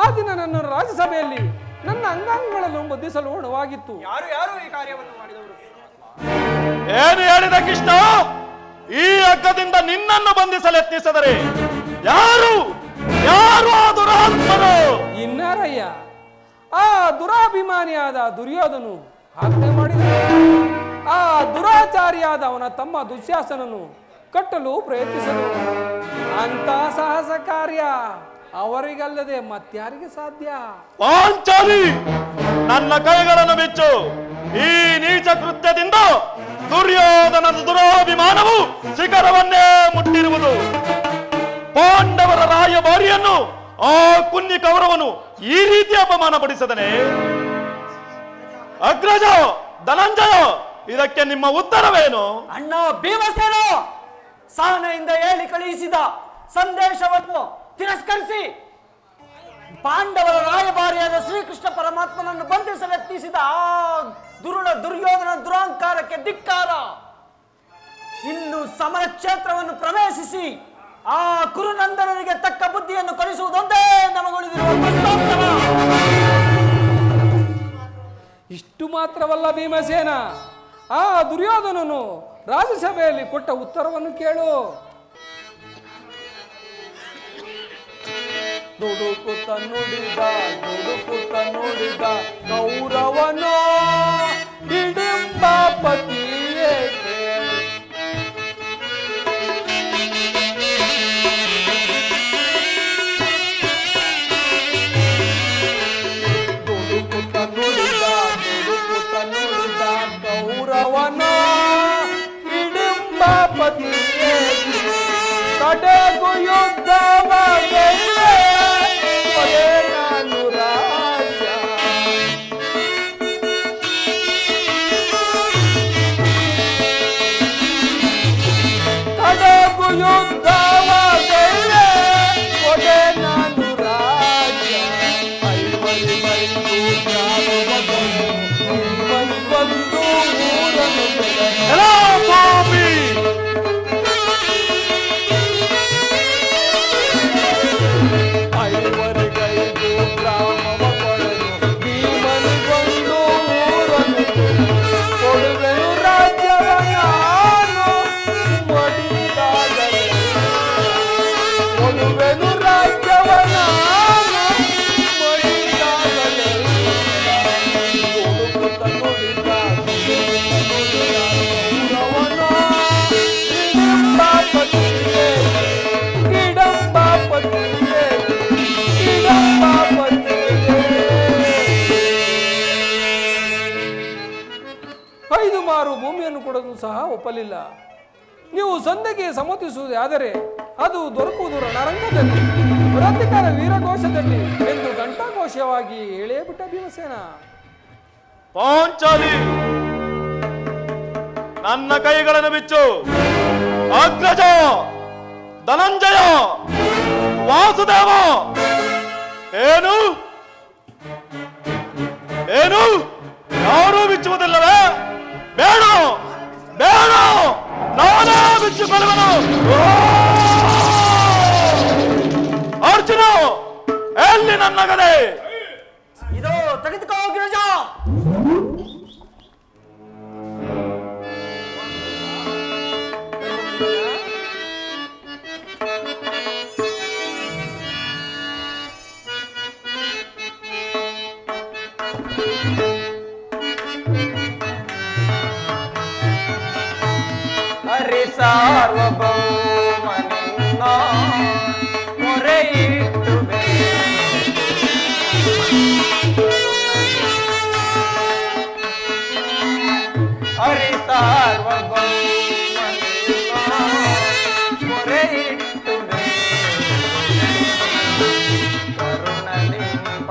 ಆ ದಿನ ನನ್ನ ರಾಜ್ಯಸಭೆಯಲ್ಲಿ ನನ್ನ ಅಂಗಾಂಗಗಳನ್ನು ಬಂಧಿಸಲು ಅಣುವಾಗಿತ್ತು. ಯಾರು ಈ ಕಾರ್ಯವನ್ನು ಮಾಡಿದವರು? ಏನು ಹೇಳಿದ ಕೃಷ್ಣ? ಈ ಹಗ್ಗದಿಂದ ನಿನ್ನನ್ನು ಬಂಧಿಸಲು ಯತ್ನಿಸಿದರೆ ಯಾರು ಆ ದುರಾತ್ಮರು? ಇನ್ನಾರಯ್ಯ, ಆ ದುರಾಭಿಮಾನಿಯಾದ ದುರ್ಯೋಧನು ಆಜ್ಞೆ ಮಾಡಿದ. ಆ ದುರಾಚಾರಿಯಾದ ಅವನ ತಮ್ಮ ದುಶ್ಯಾಸನನು ಕಟ್ಟಲು ಪ್ರಯತ್ನಿಸಲು. ಅಂತ ಸಾಹಸ ಕಾರ್ಯ ಅವರಿಗಲ್ಲದೆ ಮತ್ಯಾರಿಗೆ ಸಾಧ್ಯ? ಪಾಂಚಾಲಿ, ನನ್ನ ಕೈಗಳನ್ನು ಬಿಚ್ಚು. ಈ ನೀಚ ಕೃತ್ಯದಿಂದ ದುರ್ಯೋಧನದ ದುರಾಭಿಮಾನವು ಶಿಖರವನ್ನೇ ಮುಟ್ಟಿರುವುದು. ಪಾಂಡವರ ರಾಯಭಾರಿಯನ್ನು ಆ ಕುನ್ನಿ ಕೌರವನು ಈ ರೀತಿ ಅಪಮಾನ ಪಡಿಸದನೆ. ಅಗ್ರಜ, ಧನಂಜಯ, ಇದಕ್ಕೆ ನಿಮ್ಮ ಉತ್ತರವೇನು? ಅಣ್ಣ ಭೀಮಸೇನ, ಸಹನೆಯಿಂದ ಹೇಳಿ ಕಳುಹಿಸಿದ ಸಂದೇಶವನ್ನು ತಿರಸ್ಕರಿಸಿ ಪಾಂಡವರ ರಾಯಭಾರಿಯಾದ ಶ್ರೀಕೃಷ್ಣ ಪರಮಾತ್ಮನನ್ನು ಬಂಧಿಸಲು ಯತ್ನಿಸಿದ ಆ ದುರ್ಯೋಧನ ದುರಾಂಕಾರಕ್ಕೆ ಧಿಕ್ಕಾರ. ಇನ್ನು ಸಮರ ಕ್ಷೇತ್ರವನ್ನು ಪ್ರವೇಶಿಸಿ ಆ ಕುರುನಂದನನಿಗೆ ತಕ್ಕ ಬುದ್ಧಿಯನ್ನು ಕಲಿಸುವುದೊಂದೇ ನಮಗುಳಿದಿರುವ ಪ್ರಶ್ನೋತ್ತರ. ಇಷ್ಟು ಮಾತ್ರವಲ್ಲ ಭೀಮಸೇನ, ಆ ದುರ್ಯೋಧನನು ರಾಜ್ಯಸಭೆಯಲ್ಲಿ ಕೊಟ್ಟ ಉತ್ತರವನ್ನು ಕೇಳು. ದುಡುಕುತ್ತ ನುಡಿದ ಕೌರವನೋ ಹಿಡಿಂಬಾಪತಿಯೇ ಕೇಳು. ಕೊಡುವೆನು ರಾಜ್ಯವನ ಮಡಿದಾಗಲೇ ಹುಡುಕುತ್ತ ನುಡಿದ ಗೌರವನ ಹಿಡಂಬಾಪತಿಯೇ ಹಿಡಂಬಾಪತಿಯೇ ಹಿಡಂಬಾಪತಿಯೇ. 5 ಮಾರು ಭೂಮಿಯನ್ನು ಕೊಡಲು ಸಹ ಒಪ್ಪಲಿಲ್ಲ. ನೀವು ಸಂಧಿಗೆ ಸಮ್ಮತಿಸುವುದೇ ಆದರೆ ಅದು ದೊರಕುವುದು ರಣರಂಗದಲ್ಲಿ, ಪ್ರತಿಕಾರ ವೀರಘೋಷದಲ್ಲಿ ಎಂದು ಘಂಟಾಘೋಷವಾಗಿ ಹೇಳೇ ಬಿಟ್ಟ ಭೀಮಸೇನ. ಪಾಂಚಾಲಿ, ನನ್ನ ಕೈಗಳನ್ನು ಬಿಚ್ಚು. ಅಗ್ರಜ, ಧನಂಜಯ, ವಾಸುದೇವ, ಏನು ಏನು ಯಾರೂ ಬಿಚ್ಚುವುದಿಲ್ಲವೇ? ಬೇಡ ಬೇಡ, ನಾನೇ ಬಿಚ್ಚಿಕೊಳ್ಳುವನು. ಅರ್ಜುನ, ಎಲ್ಲಿ ನನ್ನ ಗದೆ? ಇದು ತೆಗೆದುಕೋ ಗಿರಿಜ. ಹರಿ ಸಾರ್ವಭೌಮನಿನ್ನ ಮೊರೆಯಿಟ್ಟುವೆ. ಹರಿ ಸಾರ್ವಭೌಮನಿನ್ನ ಮೊರೆಯಿಟ್ಟುವೆ. ಕರುಣಲಿಂಪಾಲಿಸಯ್ಯ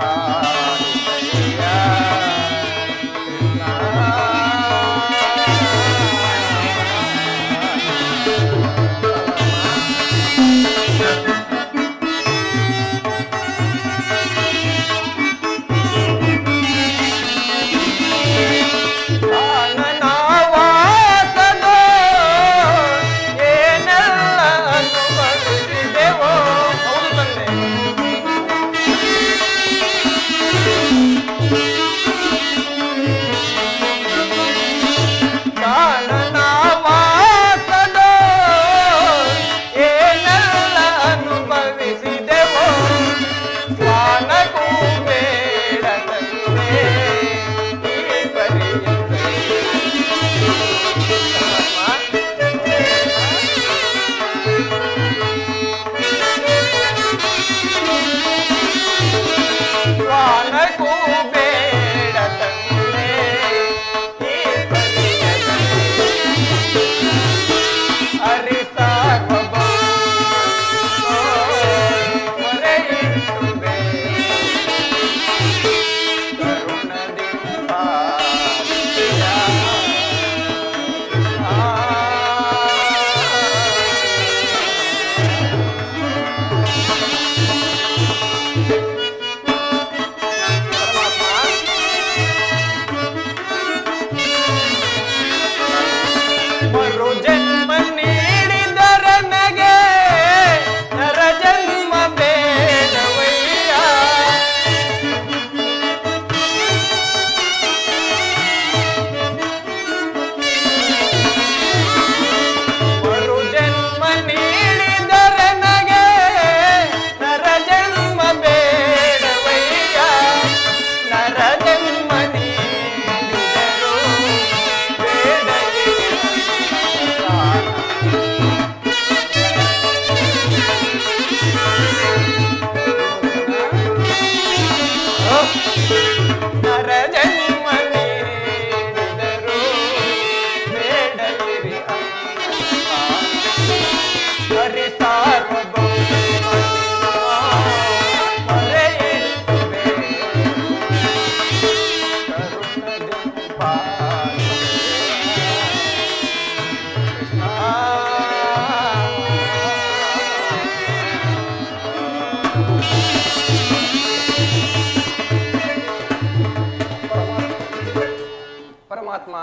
ಪರಮಾತ್ಮ,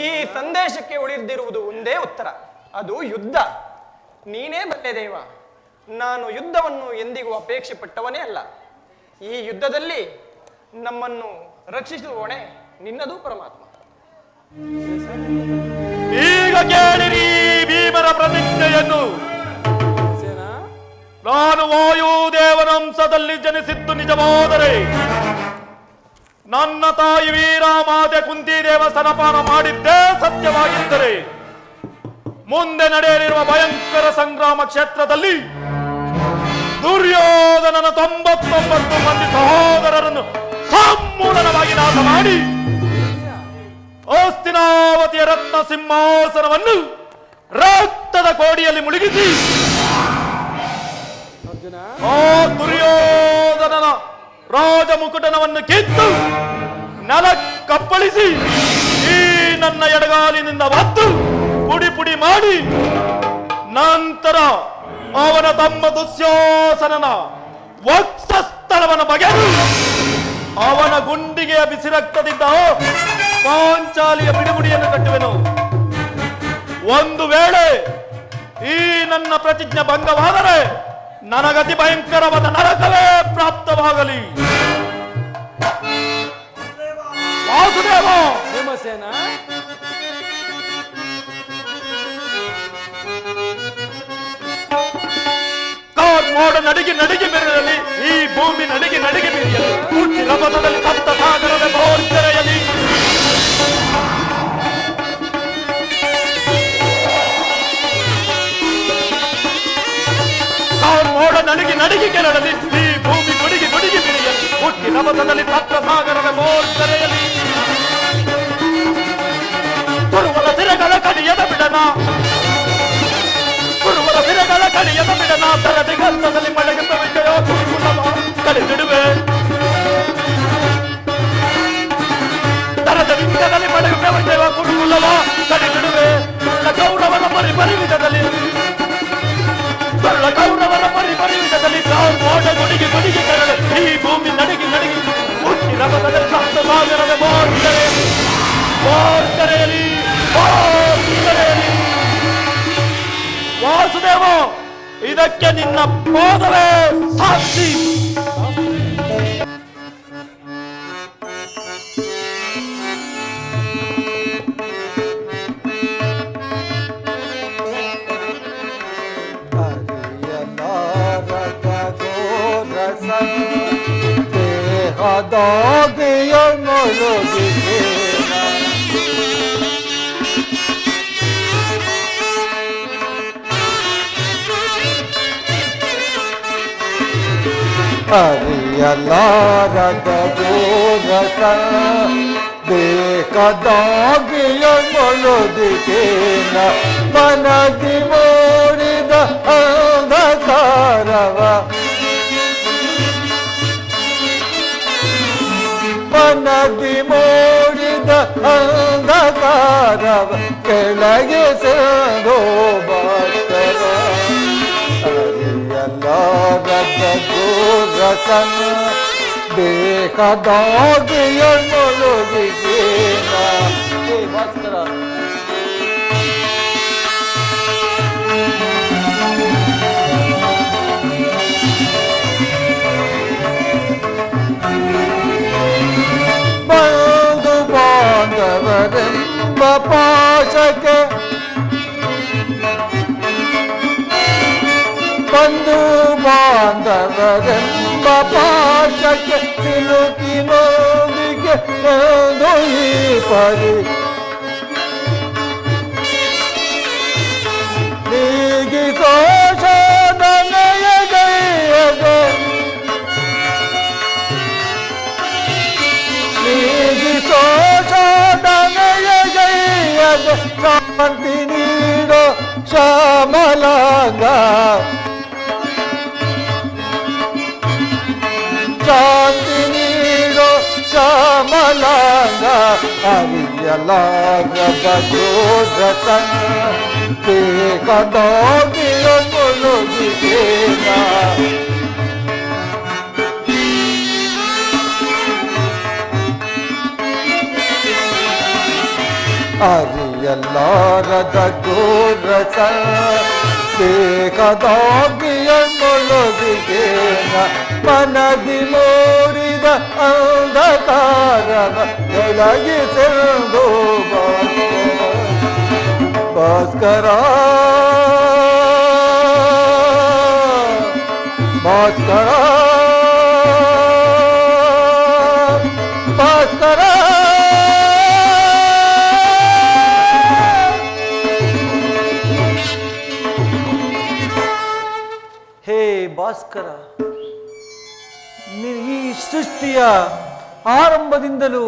ಈ ಸಂದೇಶಕ್ಕೆ ಉಳಿದಿರುವುದು ಒಂದೇ ಉತ್ತರ, ಅದು ಯುದ್ಧ. ನೀನೇ ಬಲ್ಲೆ ದೇವ. ನಾನು ಯುದ್ಧವನ್ನು ಎಂದಿಗೂ ಅಪೇಕ್ಷೆ ಪಟ್ಟವನೇ ಅಲ್ಲ. ಈ ಯುದ್ಧದಲ್ಲಿ ನಮ್ಮನ್ನು ರಕ್ಷಿಸುವ ಹೊಣೆ ನಿನ್ನದು ಪರಮಾತ್ಮ. ಈಗ ಕೇಳಿರಿ ಭೀಮರ ಪ್ರತಿಜ್ಞೆಯನ್ನು. ವಂಶದಲ್ಲಿ ಜನಿಸಿದ್ದು ನಿಜವಾದರೆ ನನ್ನ ತಾಯಿ ವೀರಮಾತೆ ಕುಂತಿದೇವ ಸ್ತನಪಾನ ಮಾಡಿದ್ದೇ ಸತ್ಯವಾಗಿದ್ದರೆ ಮುಂದೆ ನಡೆಯಲಿರುವ ಭಯಂಕರ ಸಂಗ್ರಾಮ ಕ್ಷೇತ್ರದಲ್ಲಿ ದುರ್ಯೋಧನನ 99 ಮಂದಿ ಸಹೋದರರನ್ನು ಸಮೂಲವಾಗಿ ನಾಶ ಮಾಡಿ ಹಸ್ತಿನಾವತಿಯ ರತ್ನ ಸಿಂಹಾಸನವನ್ನು ರಕ್ತದ ಕೋಡಿಯಲ್ಲಿ ಮುಳುಗಿಸಿ ಅರ್ಜುನ, ಆ ದುರ್ಯೋಧನನ ರಾಜಮುಕುಟನವನ್ನು ಕಿತ್ತು ನೆಲಕ್ಕಪ್ಪಳಿಸಿ ಈ ನನ್ನ ಎಡಗಾಲಿನಿಂದ ಒತ್ತು ಪುಡಿ ಪುಡಿ ಮಾಡಿ ನಂತರ ಅವನ ತಮ್ಮ ದುಶ್ಯಾಸನನ ವಕ್ಷಸ್ಥಳವನ್ನು ಬಗೆದು ಅವನ ಗುಂಡಿಗೆಯ ಬಿಸಿ ರಕ್ತದಿಂದ ಪಾಂಚಾಲಿಯ ಬಿಡಿಬುಡಿಯನ್ನು ಕಟ್ಟುವೆನು. ಒಂದು ವೇಳೆ ಈ ನನ್ನ ಪ್ರತಿಜ್ಞೆ ಭಂಗವಾದರೆ ನನಗತಿ ಭಯಂಕರವಾದ ನರಕವೇ ಪ್ರಾಪ್ತವಾಗಲಿ. ವಾಸುದೇವ, ಭೀಮಸೇನ, ಕಾರ್ಮೋಡ ನಡಿಗೆ ನಡಿಗೆ ಬೆರೆಯಲಿ, ಈ ಭೂಮಿ ನಡಿಗೆ ನಡಿಗೆ ಬೆರೆಯಲಿ, ಹುಟ್ಟಿನ ಪಥದಲ್ಲಿ ಸಪ್ತ ಸಾಗರದ ಭೋರ್ಜರೆಯಲಿ. ಕಾರ್ಮೋಡ ನಡಿಗೆ ನಡಿಗೆ ಕೆರಳಲಿ, ಈ ಭೂಮಿ ಗುಡಿಗೆ ಗುಡಿಗೆ ಬೆರೆಯಲಿ, ಹುಟ್ಟಿನ ಪಥದಲ್ಲಿ ಸಪ್ತ ಸಾಗರದ ಭೋರ್ಜರೆಯಲಿ. ಕುರುವರ ಸಿರಗಳ ಕಡಿಯದ ಬಿಡನ, ಕುರುವರ ಸಿರಗಳ ಕಡಿಯದ ಬಿಡನ, ತರದಿ ಗಂಧದಲ್ಲಿ ಮಳೆಗೆ ವಿಜಯೋ ಕುರುಕುಲವ ಕಳೆದಿಡುವೆ. ತರದ ವಿಂಗದಲ್ಲಿ ಮಳೆಗೆ ವಿಜಯೋ ಕುರುಕುಲವ ಕಳೆದಿಡುವೆ. ಗೌರವನ ಪರಿಪರಿವಿಧದಲ್ಲಿ ಕೌರವರ ಪರಿಪರಿವಿಧದಲ್ಲಿ ಮೋಡ ಗುಡಿಗೆ ಗುಡಿಗೆ ಕರಳು, ಈ ಭೂಮಿ ನಡಿಗೆ ನಡಿಗೆ ಹುಟ್ಟಿ ರಭದಲ್ಲಿ ಸಪ್ತ ಸಾಗರದ ಕರೆಯಲಿ. ವಾಸುದೇವ, ಇದಕ್ಕೆ ನಿನ್ನ ಪಾದವೇ ಸಾಕ್ಷಿ. ಹರಿಯಲಾರದ ಗೋರಸ ಬೇಕಾದಾಗಿಯ ಮೊಳದಿಕೇನ ಮನದಿ ಮೋಡಿದ ಅಂಧಕಾರವ ಮನದಿ ಮೋಡಿದ ಅಂಧಕಾರವ ಕೆಳಗೆ ಸೇರೋ ಭಾಸ್ಕರ. ಹರಿಯಲಾರದ ಗೋರಸನ ಬೇಕಾದಾಗಿಯ ಮೊಳದಿಕೇನ. ಭಾಸ್ಕರ, ಬಂಧು ಬಾಂಧವರೆಂಬ ಪಾಶಕ್ಕೆ ಬಂಧು ಬಾಂಧವರೆಂಬ ಪಾಶಕ್ಕೆ ಸಿಲುಕಿ ನೋವಿಗೆ ದೊಯಿ ಪರಿ ನೀಗಿಸೋ ಶೋಧನೆಯ ಗೈಯಗೆ ನೀಗಿಸೋ ಶೋಧನೆಯ ಗೈಯಗೆ ಶಾಂತಿ ನೀಡೋ ಶ್ಯಾಮಲಾಂಗ ಶಾಂತಿ ನೀಡೋ ಶ್ಯಾಮಲಾಂಗ. ಹರಿಯಲಾರದ ಗೋರಸನ ಬೇಕಾದಾಗಿಯ ಮೊಳದಿಕೇನ. ಹರಿಯಲಾರದ ಗೋರಸ ಬೇಕಾದಾಗಿಯ ಮೊಳದಿಕೇನ. ಮನದಿ ಮೋಡಿದ ಅಂಧಕಾರವ ಬೆಳಗಿಸೆಂದು ಭಾಸ್ಕರ. ಭಾಸ್ಕರ ಭಾಸ್ಕರ, ಈ ಸೃಷ್ಟಿಯ ಆರಂಭದಿಂದಲೂ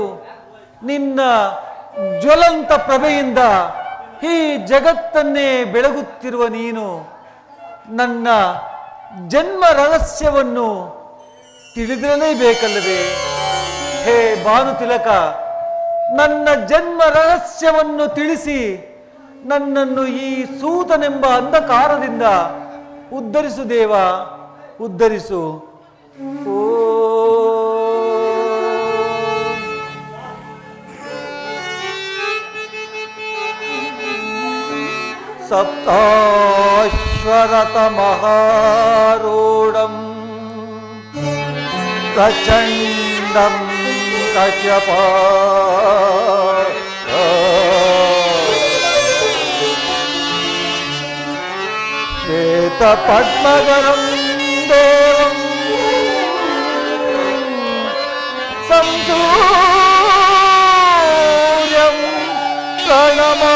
ನಿನ್ನ ಜ್ವಲಂತ ಪ್ರಭೆಯಿಂದ ಈ ಜಗತ್ತನ್ನೇ ಬೆಳಗುತ್ತಿರುವ ನೀನು ನನ್ನ ಜನ್ಮ ರಹಸ್ಯವನ್ನು ತಿಳಿದಿರಲೇಬೇಕಲ್ಲವೇ? ಹೇ ಭಾನುತಿಲಕ, ನನ್ನ ಜನ್ಮ ರಹಸ್ಯವನ್ನು ತಿಳಿಸಿ ನನ್ನನ್ನು ಈ ಸೂತನೆಂಬ ಅಂಧಕಾರದಿಂದ ಉದ್ಧರಿಸು ದೇವ, ಉದ್ಧರಿಸು. ಓ ಸಪ್ತಾಶ್ವರತ ಮಹಾರೂಢಂ ಪ್ರಚಂಡಂ ಕಶ್ಯಪ ಶ್ವೇತ ಪದ್ಮಗರಂ ದೇವಂ ಸಂಸೂರ್ಯಂ ಪ್ರಣಮಾ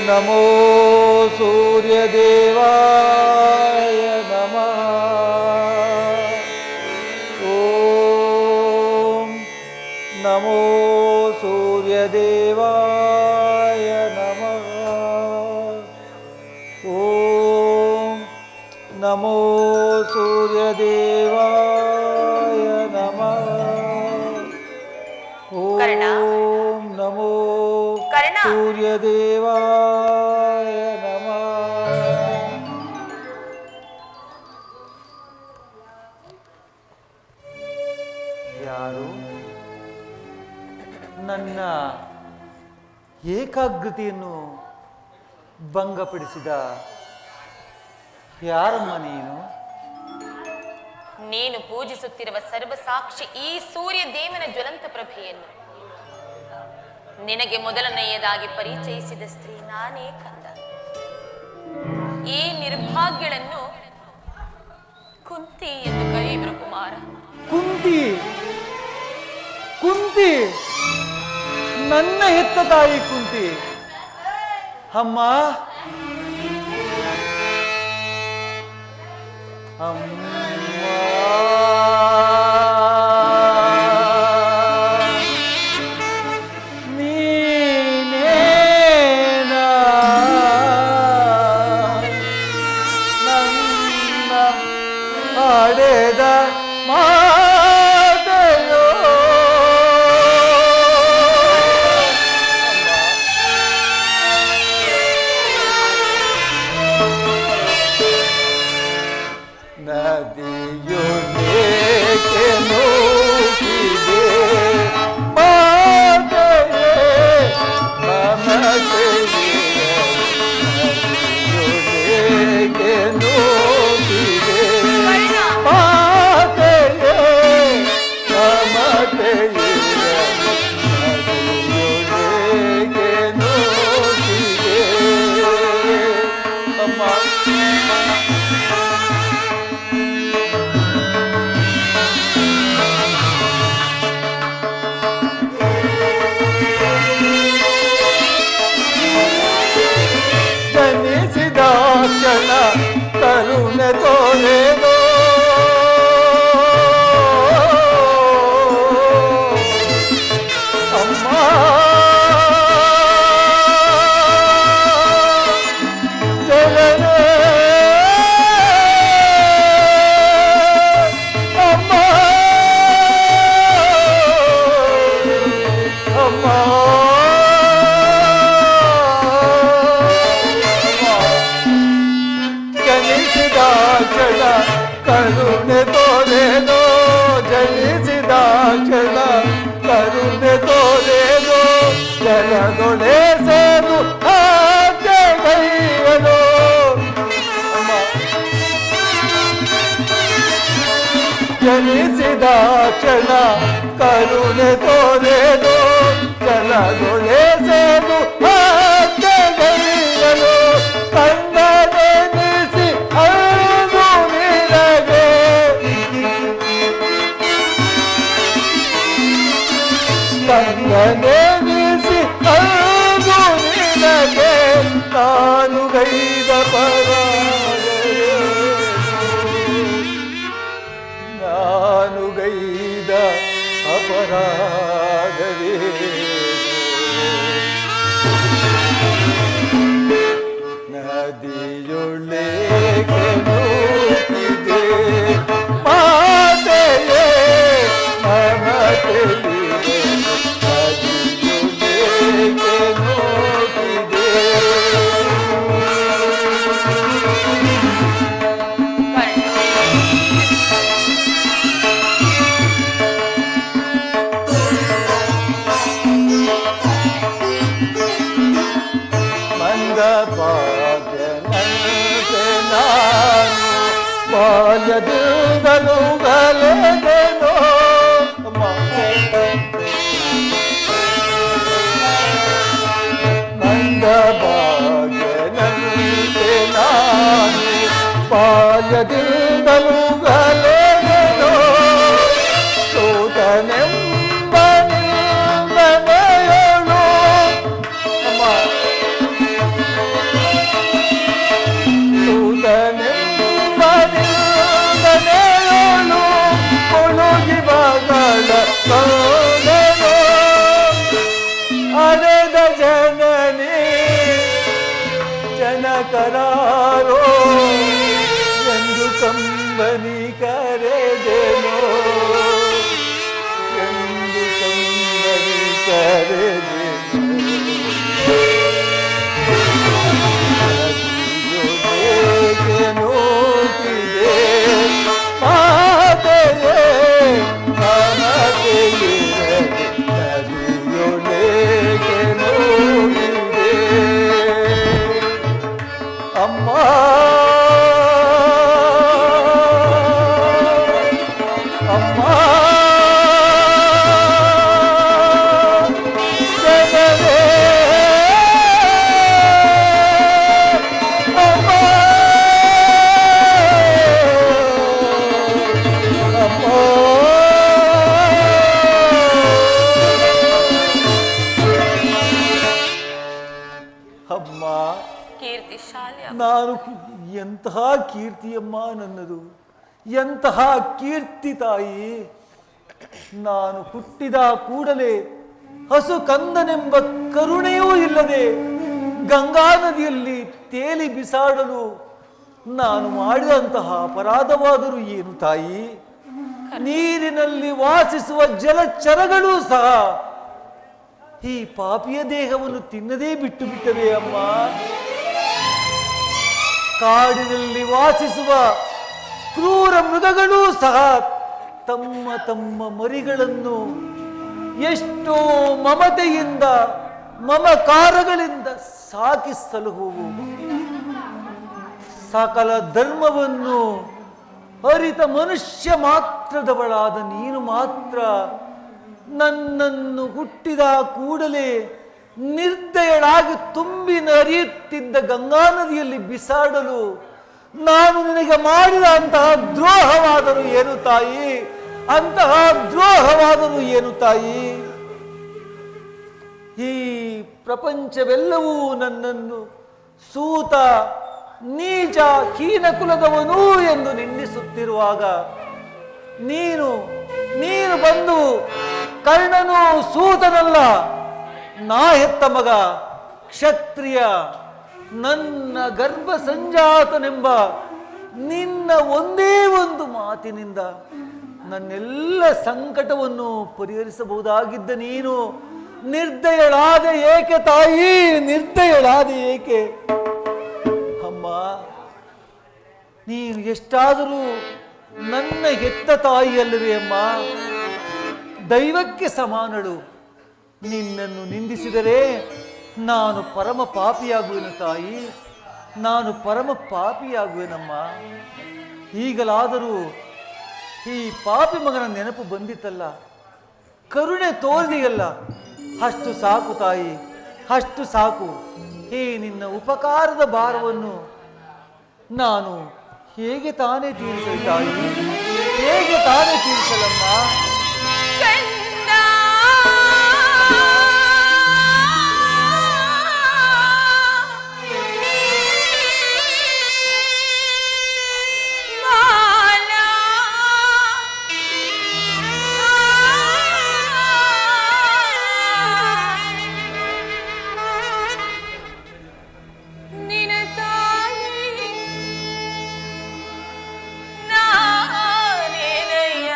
ನಮೋ ಸೂರ್ಯದೇವಾಯ ನಮಃ. ಓಂ ನಮೋ ಸೂರ್ಯದೇವಾಯ ನಮಃ. ಓಂ ನಮೋ ಸೂರ್ಯದೇವಾಯ ನಮಃ. ಕರ್ಣ. ಓಂ ನಮೋ ಕರ್ಣ. ಸೂರ್ಯದೇವಾಯ ನಮಃ. ಯಾರು ನನ್ನ ಏಕಾಗ್ರತೆಯನ್ನು ಭಂಗಪಡಿಸಿದ? ಯಾರಮ್ಮ ನೀನು? ನೀನು ಪೂಜಿಸುತ್ತಿರುವ ಸರ್ವಸಾಕ್ಷಿ ಈ ಸೂರ್ಯ ದೇವನ ಜ್ವಲಂತ ಪ್ರಭೆಯನ್ನು ನಿನಗೆ ಮೊದಲನೆಯದಾಗಿ ಪರಿಚಯಿಸಿದ ಸ್ತ್ರೀ ನಾನೇ ಕಂದ. ಈ ನಿರ್ಭಾಗ್ಯಗಳನ್ನು ಕುಂತಿ ಎಂದು ಕರೆಯುವರು ಕುಮಾರ. ಕುಂತಿ, ಕುಂತಿ, ನನ್ನ ಹೆತ್ತ ತಾಯಿ ಕುಂತಿ. ಅಮ್ಮ, ಅಮ್ಮ, ನೀನೇನಾ ನನ್ನ ಆಡೆದ ಮಾತೆಯೋ? ನದಿಯು ಏಕೆ ನೂಕಿದೆ ಮಾತೆಯೇ ಮಮತೆಯೇ? ನದಿಯು ಏಕೆ ನೂಕಿದೆ ಮಾತೆಯೇ ಜನಿಸಿದ ಕ್ಷಣ ಕರುಣೆ ತೋರೆದು ಜಲಗೊಳಿಸಲು ಹಾಕಗೈಯಲು ಕಣ್ಣನೆನಿಸಿ ಅಳು ನಿನಗೆ ಕಣ್ಣನೆನಿಸಿ ಅಳು ನಿನಗೆ ನಾನು ಗೈದ ನಾನು ಗೈದ ಅಪರಾಧವೇ ನದಿಯೊಳಗೆ ನೂಕಿದೆ ಮಾತೆಯೇ ಮಮತೆಯಿದೆ ನದಿಯೊಳಗೆ ನೂಕಿದೆ ಭಾಗ್ಯನಂತೆ ನಾನು ಬಾಲ್ಯದಿಂದಲೂ ಗಲೆದೆನೋ ನಂದ ಭಾಗ್ಯನಂತೆ ನಾನು ಬಾಲ್ಯದಿಂದಲೂ ಗಲೆದೆನೋ ಸೋತನೆಂಬ ನಿಂದನೆಯಳು ಸೂತನೆಂಬನೆಯಳು ಕೊಳುಗಿ ಮಗಳ ಸೋದನು ಅರೆದ ಜನನಿ ಜನಕರಾರೋ ಎಂದು ಕಂಬನಿ ಕರೆದೆನೋ ಎಂದು ಕಂಬನಿ ಕರೆದೆನೋ ನೂಕಿದೆ ಮಾತೆಯೇ ಮಮತೆಯಿದೆ ನದಿಯೊಳಗೆ ನೂಕಿದೆ ಅಮ್ಮ ಅಮ್ಮ ಜನರೇ ಅಮ್ಮ ಕೀರ್ತಿ ಶಾಲೆ ನಾನು ಎಂತಹ ಕೀರ್ತಿಯಮ್ಮ ನನ್ನದು, ಎಂತಹ ಕೀರ್ತಿ ತಾಯಿ. ನಾನು ಹುಟ್ಟಿದ ಕೂಡಲೇ ಹಸು ಕಂದನೆಂಬ ಕರುಣೆಯೂ ಇಲ್ಲದೆ ಗಂಗಾ ನದಿಯಲ್ಲಿ ತೇಲಿ ಬಿಸಾಡಲು ನಾನು ಮಾಡಿದಂತಹ ಅಪರಾಧವಾದರೂ ಏನು ತಾಯಿ? ನೀರಿನಲ್ಲಿ ವಾಸಿಸುವ ಜಲಚರಗಳೂ ಸಹ ಈ ಪಾಪಿಯ ದೇಹವನ್ನು ತಿನ್ನದೇ ಬಿಟ್ಟು ಬಿಟ್ಟವೆ ಅಮ್ಮ. ಕಾಡಿನಲ್ಲಿ ವಾಸಿಸುವ ಕ್ರೂರ ಮೃಗಗಳೂ ಸಹ ತಮ್ಮ ತಮ್ಮ ಮರಿಗಳನ್ನು ಎಷ್ಟೋ ಮಮತೆಯಿಂದ ಮಮಕಾರಗಳಿಂದ ಸಾಕಿ ಸಲಹುವು. ಸಕಲ ಧರ್ಮವನ್ನು ಅರಿತ ಮನುಷ್ಯ ಮಾತ್ರದವಳಾದ ನೀನು ಮಾತ್ರ ನನ್ನನ್ನು ಹುಟ್ಟಿದ ಕೂಡಲೇ ನಿರ್ದಯಳಾಗಿ ತುಂಬಿ ಹರಿಯುತ್ತಿದ್ದ ಗಂಗಾ ನದಿಯಲ್ಲಿ ಬಿಸಾಡಲು ನಾನು ನಿನಗೆ ಮಾಡಿದ ಅಂತಹ ದ್ರೋಹವಾದರೂ ಏನು ತಾಯಿ? ಅಂತಹ ದ್ರೋಹವಾದರೂ ಏನು ತಾಯಿ? ಈ ಪ್ರಪಂಚವೆಲ್ಲವೂ ನನ್ನನ್ನು ಸೂತ ನೀಚ ಹೀನ ಕುಲದವನು ಎಂದು ನಿಂದಿಸುತ್ತಿರುವಾಗ ನೀನು ಬಂದು ಕರ್ಣನು ಸೂತನಲ್ಲ, ನಾ ಹೆತ್ತ ಮಗ ಕ್ಷತ್ರಿಯ, ನನ್ನ ಗರ್ಭ ಸಂಜಾತನೆಂಬ ನಿನ್ನ ಒಂದೇ ಒಂದು ಮಾತಿನಿಂದ ನನ್ನೆಲ್ಲ ಸಂಕಟವನ್ನು ಪರಿಹರಿಸಬಹುದಾಗಿದ್ದ ನೀನು ನಿರ್ದಯಳಾದ ಏಕೆ ತಾಯಿ? ನಿರ್ದಯಳಾದ ಏಕೆ? ಅಮ್ಮ, ನೀನು ಎಷ್ಟಾದರೂ ನನ್ನ ಹೆತ್ತ ತಾಯಿಯಲ್ಲವೇ ಅಮ್ಮ? ದೈವಕ್ಕೆ ಸಮಾನಳು. ನಿನ್ನನ್ನು ನಿಂದಿಸಿದರೆ ನಾನು ಪರಮ ಪಾಪಿಯಾಗುವೆನು ತಾಯಿ, ನಾನು ಪರಮ ಪಾಪಿಯಾಗುವೆನಮ್ಮ. ಈಗಲಾದರೂ ಈ ಪಾಪಿ ಮಗನ ನೆನಪು ಬಂದಿತ್ತಲ್ಲ, ಕರುಣೆ ತೋರ್ದಿಯಲ್ಲ, ಅಷ್ಟು ಸಾಕು ತಾಯಿ, ಅಷ್ಟು ಸಾಕು. ಈ ನಿನ್ನ ಉಪಕಾರದ ಭಾರವನ್ನು ನಾನು ಹೇಗೆ ತಾನೇ ತೀರಿಸಲಿ ತಾಯಿ, ಹೇಗೆ ತಾನೇ ತೀರಿಸಲಮ್ಮ? ಕಂದ ಮಾಲಾ ನಿನ ತಾಯಿ ನಾನೇನಯ್ಯ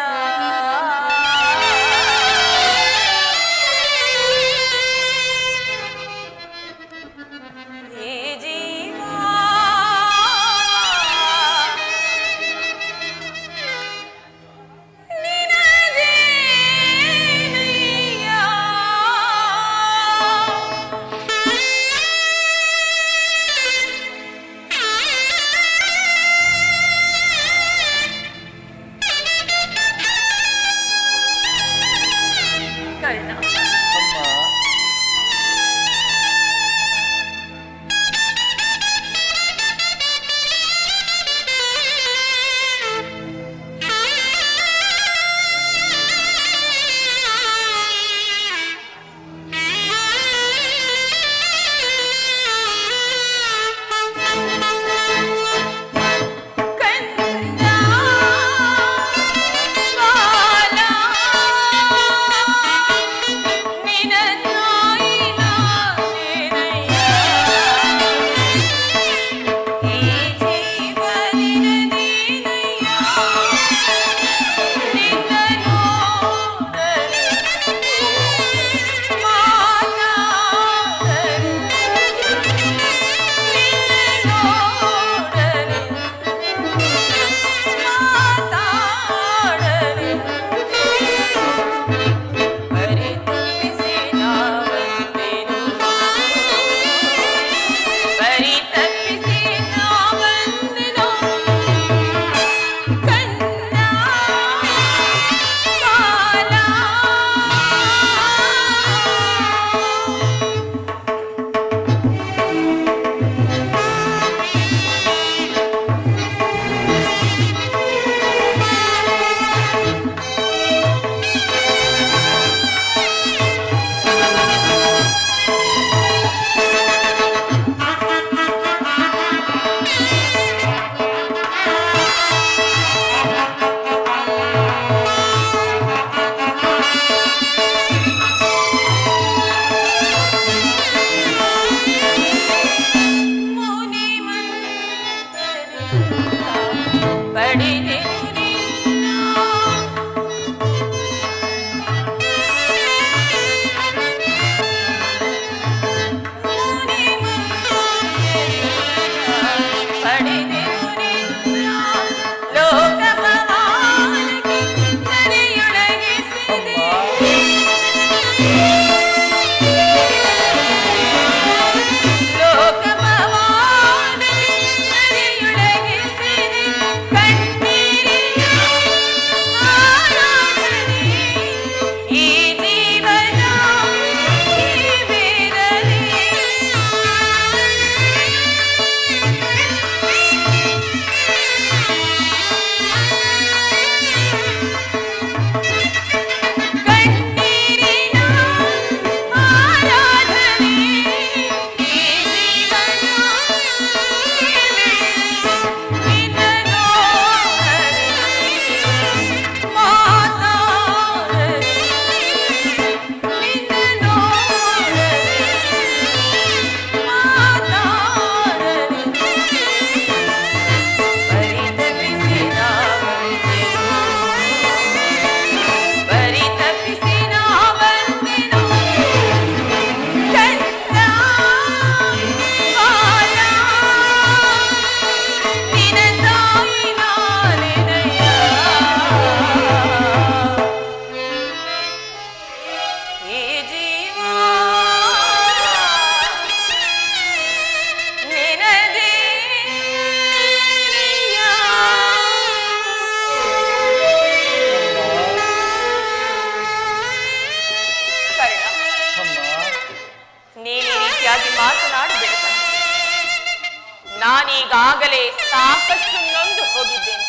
ಹೋಗಿದ್ದೇನೆ.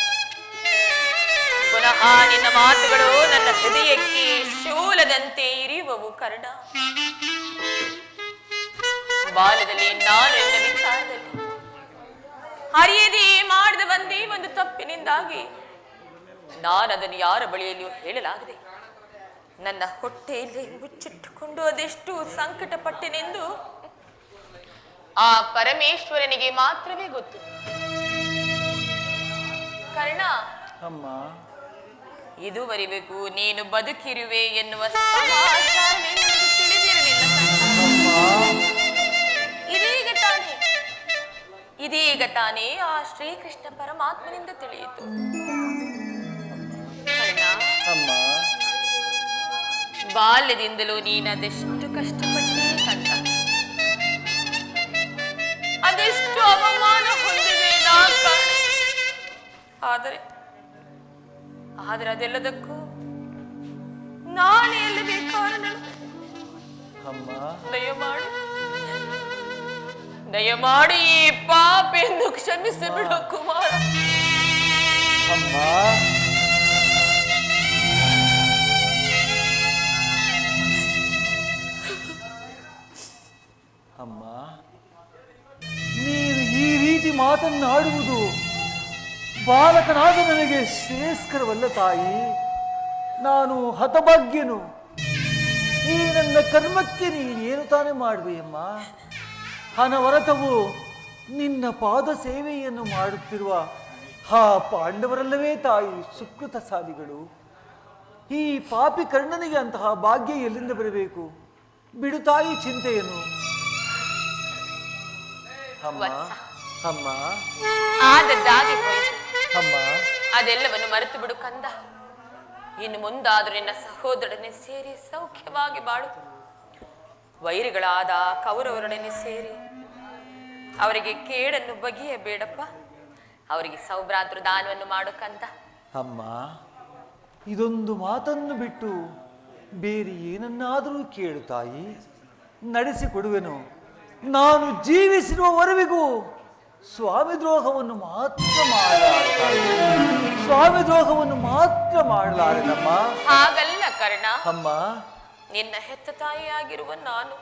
ಪುನಃ ನಿನ್ನ ಮಾತುಗಳು ನನ್ನ ಹೃದಯಕ್ಕೆ ಶೂಲದಂತೆ ಇರಿಯುವವು ಕರ್ಣ. ಬಾಲ್ಯದಲ್ಲಿ ನಾನು ನಿನ್ನ ವಿಚಾರದಲ್ಲಿ ಹರಿಯದೇ ಮಾಡಿದ ಒಂದೇ ಒಂದು ತಪ್ಪಿನಿಂದಾಗಿ ನಾನದನ್ನು ಯಾರ ಬಳಿಯಲ್ಲಿಯೂ ಹೇಳಲಾಗದೆ ನನ್ನ ಹೊಟ್ಟೆಯಲ್ಲಿ ಮುಚ್ಚಿಟ್ಟುಕೊಂಡು ಅದೆಷ್ಟು ಸಂಕಟ ಪಟ್ಟೆನೆಂದು ಆ ಪರಮೇಶ್ವರನಿಗೆ ಮಾತ್ರವೇ ಗೊತ್ತು. ಕರ್ಣ, ಅಮ್ಮ, ಇದುವರೆಗೂ ನೀನು ಬದುಕಿರುವೆ ಎನ್ನುವ ಸಮಾಚಾರವೇ ನನಗೆ ತಿಳಿದಿರಲಿಲ್ಲ ಕರ್ಣ. ಇದೀಗ ತಾನೇ ಆ ಶ್ರೀಕೃಷ್ಣ ಪರಮಾತ್ಮನಿಂದ ತಿಳಿಯಿತು. ಕರ್ಣ, ಅಮ್ಮ, ಬಾಲ್ಯದಿಂದಲೂ ನೀನದೆಷ್ಟು ಕಷ್ಟಪಟ್ಟೆ ಕಂದ, ಅದೆಷ್ಟು ಅವಮಾನ ಹೊಂದಿದೆ ನಾ ಕಾಣೆ. ಆದರೆ ಅದೆಲ್ಲದಕ್ಕೂ ನಾನೇ ಅಲ್ಲವೇ ಕಾರಣಳು. ಅಮ್ಮ, ದಯಮಾಡಿ ಈ ಪಾಪೆಯನ್ನು ಕ್ಷಮಿಸಿ ಬಿಡು ಕುಮಾರ. ಅಮ್ಮ, ಅಮ್ಮ, ನೀನು ಈ ರೀತಿ ಮಾತನ್ನಾಡುವುದು ಬಾಲಕನಾದ ನನಗೆ ಶ್ರೇಯಸ್ಕರವಲ್ಲ ತಾಯಿ. ನಾನು ಹತಭಾಗ್ಯನು. ಈ ನನ್ನ ಕರ್ಮಕ್ಕೆ ನೀನೇನು ತಾನೇ ಮಾಡುವೆಯಮ್ಮ? ಅನವರತವು ನಿನ್ನ ಪಾದ ಸೇವೆಯನ್ನು ಮಾಡುತ್ತಿರುವ ಆ ಪಾಂಡವರಲ್ಲವೇ ತಾಯಿ ಸುಕೃತಶಾಲಿಗಳು. ಈ ಪಾಪಿ ಕರ್ಣನಿಗೆ ಅಂತಹ ಭಾಗ್ಯ ಎಲ್ಲಿಂದ ಬರಬೇಕು? ಬಿಡು ತಾಯಿ ಚಿಂತೆಯನ್ನು. ಅಮ್ಮ, ಅಮ್ಮ, ಆದದ್ದಾಗಿ ಹೋಯಿತು. ಅಮ್ಮ, ಅದೆಲ್ಲವನ್ನು ಮರೆತು ಬಿಡು ಕಂದ. ಇನ್ನು ಮುಂದಾದರೂ ನಿನ್ನ ಸಹೋದರನೇ ಸೇರಿ ಸೌಖ್ಯವಾಗಿ ಬಾಳು. ವೈರಿಗಳಾದ ಕೌರವರೊಡನೆ ಸೇರಿ ಅವರಿಗೆ ಕೇಡನ್ನು ಬಗೆಯಬೇಡಪ್ಪ. ಅವರಿಗೆ ಸೌಭ್ರಾತೃ ದಾನವನ್ನು ಮಾಡು ಕಂದ. ಅಮ್ಮ, ಇದೊಂದು ಮಾತನ್ನು ಬಿಟ್ಟು ಬೇರೆ ಏನನ್ನಾದರೂ ಕೇಳು ತಾಯಿ, ನಡೆಸಿಕೊಡುವೆನು. ನಾನು ಜೀವಿಸಿರುವವರೆಗೂ ಸ್ವಾಮಿ ದ್ರೋಹವನ್ನು ಮಾತ್ರ ಮಾಡಲಾರೆ. ಸ್ವಾಮಿ ದ್ರೋಹವನ್ನು ಮಾತ್ರ ಮಾಡಲಾರೆನಮ್ಮ. ಹಾಗಲ್ಲ ಕರ್ಣ. ಅಮ್ಮ, ನಿನ್ನ ಹೆತ್ತ ತಾಯಿಯಾಗಿರುವ ನಾನು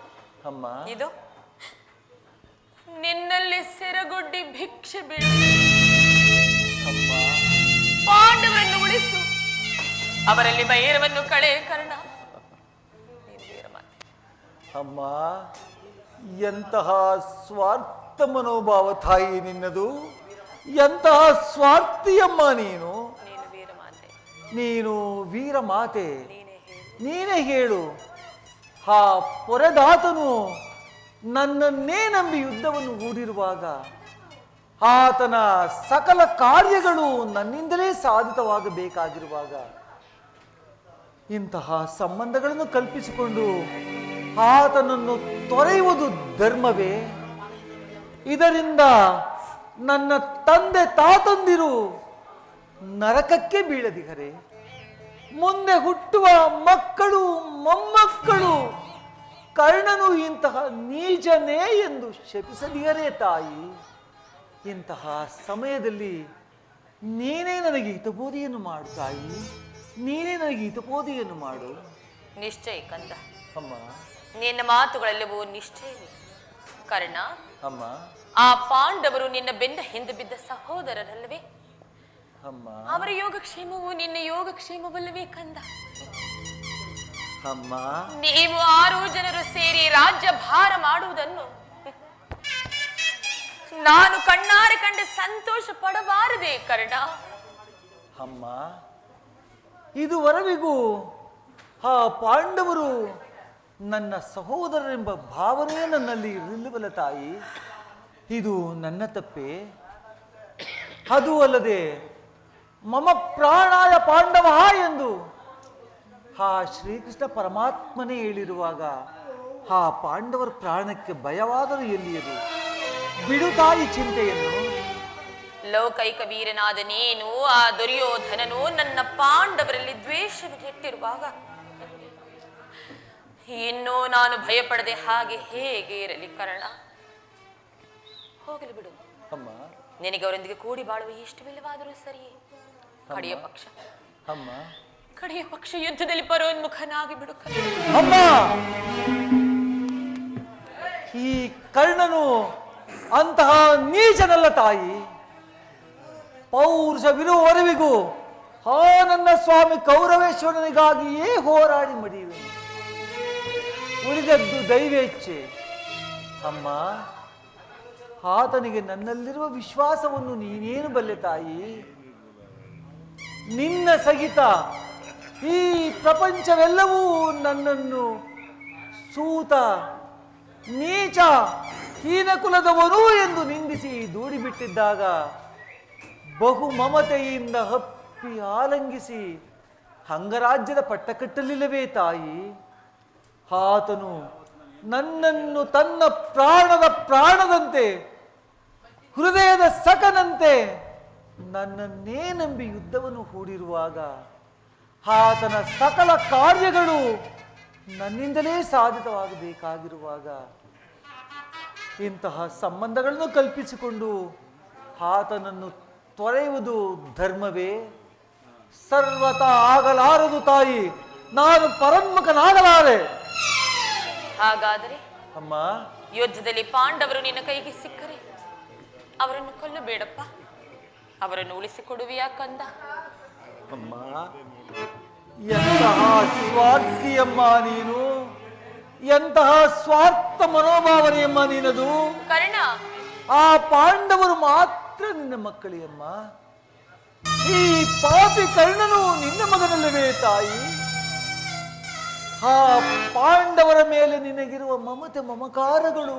ಅಮ್ಮ, ಇದು ನಿನ್ನಲ್ಲಿ ಸೆರಗೊಡ್ಡಿ ಭಿಕ್ಷೆ ಬೇಡ. ಅಮ್ಮ, ಪಾಂಡವರನ್ನು ಉಳಿಸು, ಅವರಲ್ಲಿ ವೈರವನ್ನು ಕಳೆ ಕರ್ಣ. ಅಮ್ಮ, ಎಂತಹ ಸ್ವಾರ್ಥ ಮನೋಭಾವ ತಾಯಿ ನಿನ್ನದು. ಎಂತಹ ಸ್ವಾರ್ಥಿಯಮ್ಮ ನೀನು. ನೀನು ವೀರಮಾತೆ. ನೀನು ವೀರ ಮಾತೆ. ನೀನೇ ಹೇಳು. ನೀನೇ ಹೇಳು. ಆ ಪೊರೆದಾತನು ನನ್ನನ್ನೇ ನಂಬಿ ಯುದ್ಧವನ್ನು ಹೂಡಿರುವಾಗ ಆತನ ಸಕಲ ಕಾರ್ಯಗಳು ನನ್ನಿಂದಲೇ ಸಾಧಿತವಾಗಬೇಕಾಗಿರುವಾಗ ಇಂತಹ ಸಂಬಂಧಗಳನ್ನು ಕಲ್ಪಿಸಿಕೊಂಡು ಆತನನ್ನು ತೊರೆಯುವುದು ಧರ್ಮವೇ? ಇದರಿಂದ ನನ್ನ ತಂದೆ ತಾತಂದಿರು ನರಕಕ್ಕೆ ಬೀಳದಿಗರೆ ಮುಂದೆ ಹುಟ್ಟುವ ಮಕ್ಕಳು ಮೊಮ್ಮಕ್ಕಳು ಕರ್ಣನು ಇಂತಹ ನೀಚನೇ ಎಂದು ಶಪಿಸದಿಗರೇ ತಾಯಿ. ಇಂತಹ ಸಮಯದಲ್ಲಿ ನೀನೇ ನನಗೆ ಹಿತಬೋಧಿಯನ್ನು ಮಾಡು ತಾಯಿ. ನೀನೇ ನನಗೆ ಹಿತಬೋಧಿಯನ್ನು ಮಾಡು. ನಿಶ್ಚಯ ಕಂದ. ಅಮ್ಮ, ನಿನ್ನ ಮಾತುಗಳೆಲ್ಲವೂ ನಿಶ್ಚಯವೇ ಕರ್ಣ. ಅಮ್ಮ, ಆ ಪಾಂಡವರು ನಿನ್ನ ಬೆನ್ನ ಹಿಂದೆ ಬಿದ್ದ ಸಹೋದರರಲ್ಲವೇ? ಅಮ್ಮ, ಅವರ ಯೋಗಕ್ಷೇಮವು ನಿನ್ನ ಯೋಗಕ್ಷೇಮವಲ್ಲವೇ ಕಂದ? ಅಮ್ಮ, ನೀವು 6 ಜನರು ಸೇರಿ ರಾಜ್ಯ ಭಾರ ಮಾಡುವುದನ್ನು ನಾನು ಕಣ್ಣಾರೆ ಕಂಡು ಸಂತೋಷ ಪಡಬಾರದೆ ಕರ್ಣ? ಅಮ್ಮ, ಇದುವರೆವಿಗೂ ಆ ಪಾಂಡವರು ನನ್ನ ಸಹೋದರರೆಂಬ ಭಾವನೆ ನನ್ನಲ್ಲಿ ಇರಲಿಲ್ಲವಲ್ಲ ತಾಯಿ. ಇದು ನನ್ನ ತಪ್ಪೆ. ಅದು ಅಲ್ಲದೆ ಮಮ ಪ್ರಾಣಾಯ ಪಾಂಡವ ಎಂದು ಆ ಶ್ರೀಕೃಷ್ಣ ಪರಮಾತ್ಮನೇ ಹೇಳಿರುವಾಗ ಆ ಪಾಂಡವರ ಪ್ರಾಣಕ್ಕೆ ಭಯವಾದರೂ ಎಲ್ಲಿಯದು? ಬಿಡು ತಾಯಿ ಚಿಂತೆಯನ್ನು. ಲೋಕೈಕ ವೀರನಾದ ನೀನು ಆ ದುರ್ಯೋಧನನು ನನ್ನ ಪಾಂಡವರಲ್ಲಿ ದ್ವೇಷವಿಟ್ಟಿರುವಾಗ ಇನ್ನೂ ನಾನು ಭಯಪಡದೆ ಹಾಗೆ ಹೇಗೆ ಇರಲಿ ಕರ್ಣ? ಹೋಗಲಿ ಬಿಡು. ಅಮ್ಮ, ನಿನಗೆ ಅವರೊಂದಿಗೆ ಕೂಡಿ ಬಾಳುವ ಇಷ್ಟವಿಲ್ಲವಾದರೂ ಸರಿಯೇ. ಕಡೆಯ ಪಕ್ಷ ಯುದ್ಧದಲ್ಲಿ ಪರೋನ್ಮುಖನಾಗಿ ಬಿಡು. ಅಮ್ಮ, ಈ ಕರ್ಣನು ಅಂತಹ ನೀಚನಲ್ಲ ತಾಯಿ. ಪೌರುಷವಿರುವವರೆವಿಗೂ ನನ್ನ ಸ್ವಾಮಿ ಕೌರವೇಶ್ವರನಿಗಾಗಿಯೇ ಹೋರಾಡಿ ಮಡಿಯುವೆ. ಉಳಿದದ್ದು ದೈವೇಚ್ಛೆ. ಅಮ್ಮ, ಆತನಿಗೆ ನನ್ನಲ್ಲಿರುವ ವಿಶ್ವಾಸವನ್ನು ನೀನೇನು ಬಲ್ಲೆ ತಾಯಿ? ನಿನ್ನ ಸಹಿತ ಈ ಪ್ರಪಂಚವೆಲ್ಲವೂ ನನ್ನನ್ನು ಸೂತ, ನೀಚ, ಹೀನಕುಲದವನು ಎಂದು ನಿಂದಿಸಿ ದೂಡಿಬಿಟ್ಟಿದ್ದಾಗ ಬಹು ಮಮತೆಯಿಂದ ಹಪ್ಪಿ ಆಲಂಗಿಸಿ ಅಂಗರಾಜ್ಯದ ಪಟ್ಟ ಕಟ್ಟಲಿಲ್ಲವೇ ತಾಯಿ? ಆತನು ನನ್ನನ್ನು ತನ್ನ ಪ್ರಾಣದಂತೆ, ಹೃದಯದ ಸಖನಂತೆ ನನ್ನನ್ನೇ ನಂಬಿ ಯುದ್ಧವನ್ನು ಹೂಡಿರುವಾಗ, ಆತನ ಸಕಲ ಕಾರ್ಯಗಳು ನನ್ನಿಂದಲೇ ಸಾಧಿತವಾಗಬೇಕಾಗಿರುವಾಗ ಇಂತಹ ಸಂಬಂಧಗಳನ್ನು ಕಲ್ಪಿಸಿಕೊಂಡು ಆತನನ್ನು ತೊರೆಯುವುದು ಧರ್ಮವೇ? ಸರ್ವತಾ ಆಗಲಾರದು ತಾಯಿ. ನಾನು ಪರನ್ಮುಖನಾಗಲಾರೆ. ಹಾಗಾದರೆ ಅಮ್ಮ, ಯುದ್ಧದಲ್ಲಿ ಪಾಂಡವರು ನಿನ್ನ ಕೈಗೆ ಸಿಕ್ಕರೆ ಅವರನ್ನು ಕೊಲ್ಲಬೇಡಪ್ಪ, ಅವರನ್ನು ಉಳಿಸಿಕೊಡುವಿಯಾ ಕಂದ? ಅಮ್ಮ, ಎಂತಹ ಸ್ವಾರ್ಥಿಯಮ್ಮ ನೀನು, ಎಂತಹ ಸ್ವಾರ್ಥ ಮನೋಭಾವನೆಯಮ್ಮ ನೀನದು. ಕರ್ಣ, ಆ ಪಾಂಡವರು ಮಾತ್ರ ನಿನ್ನ ಮಕ್ಕಳಿಯಮ್ಮ. ಈ ಪಾಪಿ ಕರ್ಣನು ನಿನ್ನ ಮಗನಲ್ಲವೇ ತಾಯಿ? ಆ ಪಾಂಡವರ ಮೇಲೆ ನಿನಗಿರುವ ಮಮತೆ ಮಮಕಾರಗಳು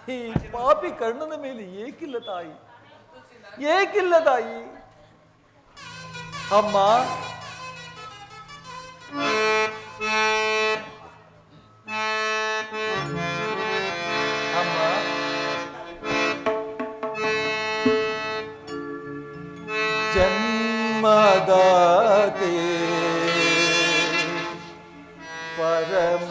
ಈ ಪಾಪಿ ಕರ್ಣನ ಮೇಲೆ ಏಕಿಲ್ಲ ತಾಯಿ? ಏಕಿಲ್ಲ ತಾಯಿ? ಅಮ್ಮ, ಅಮ್ಮ, ಜನ್ಮದಾತೆ ಪರಮ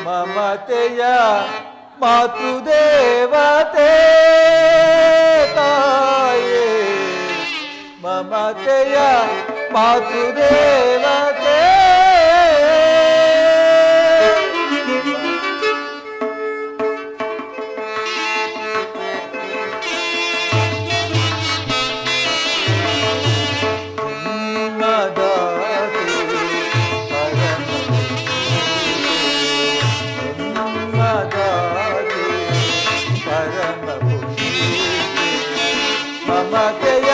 ಮಮತೆಯ ಮಾತೃದೇವತೆ ತಾಯೇ, ಮಮತೆಯ ಮಾತೃದೇವತೆ. ಮಮತೆಯ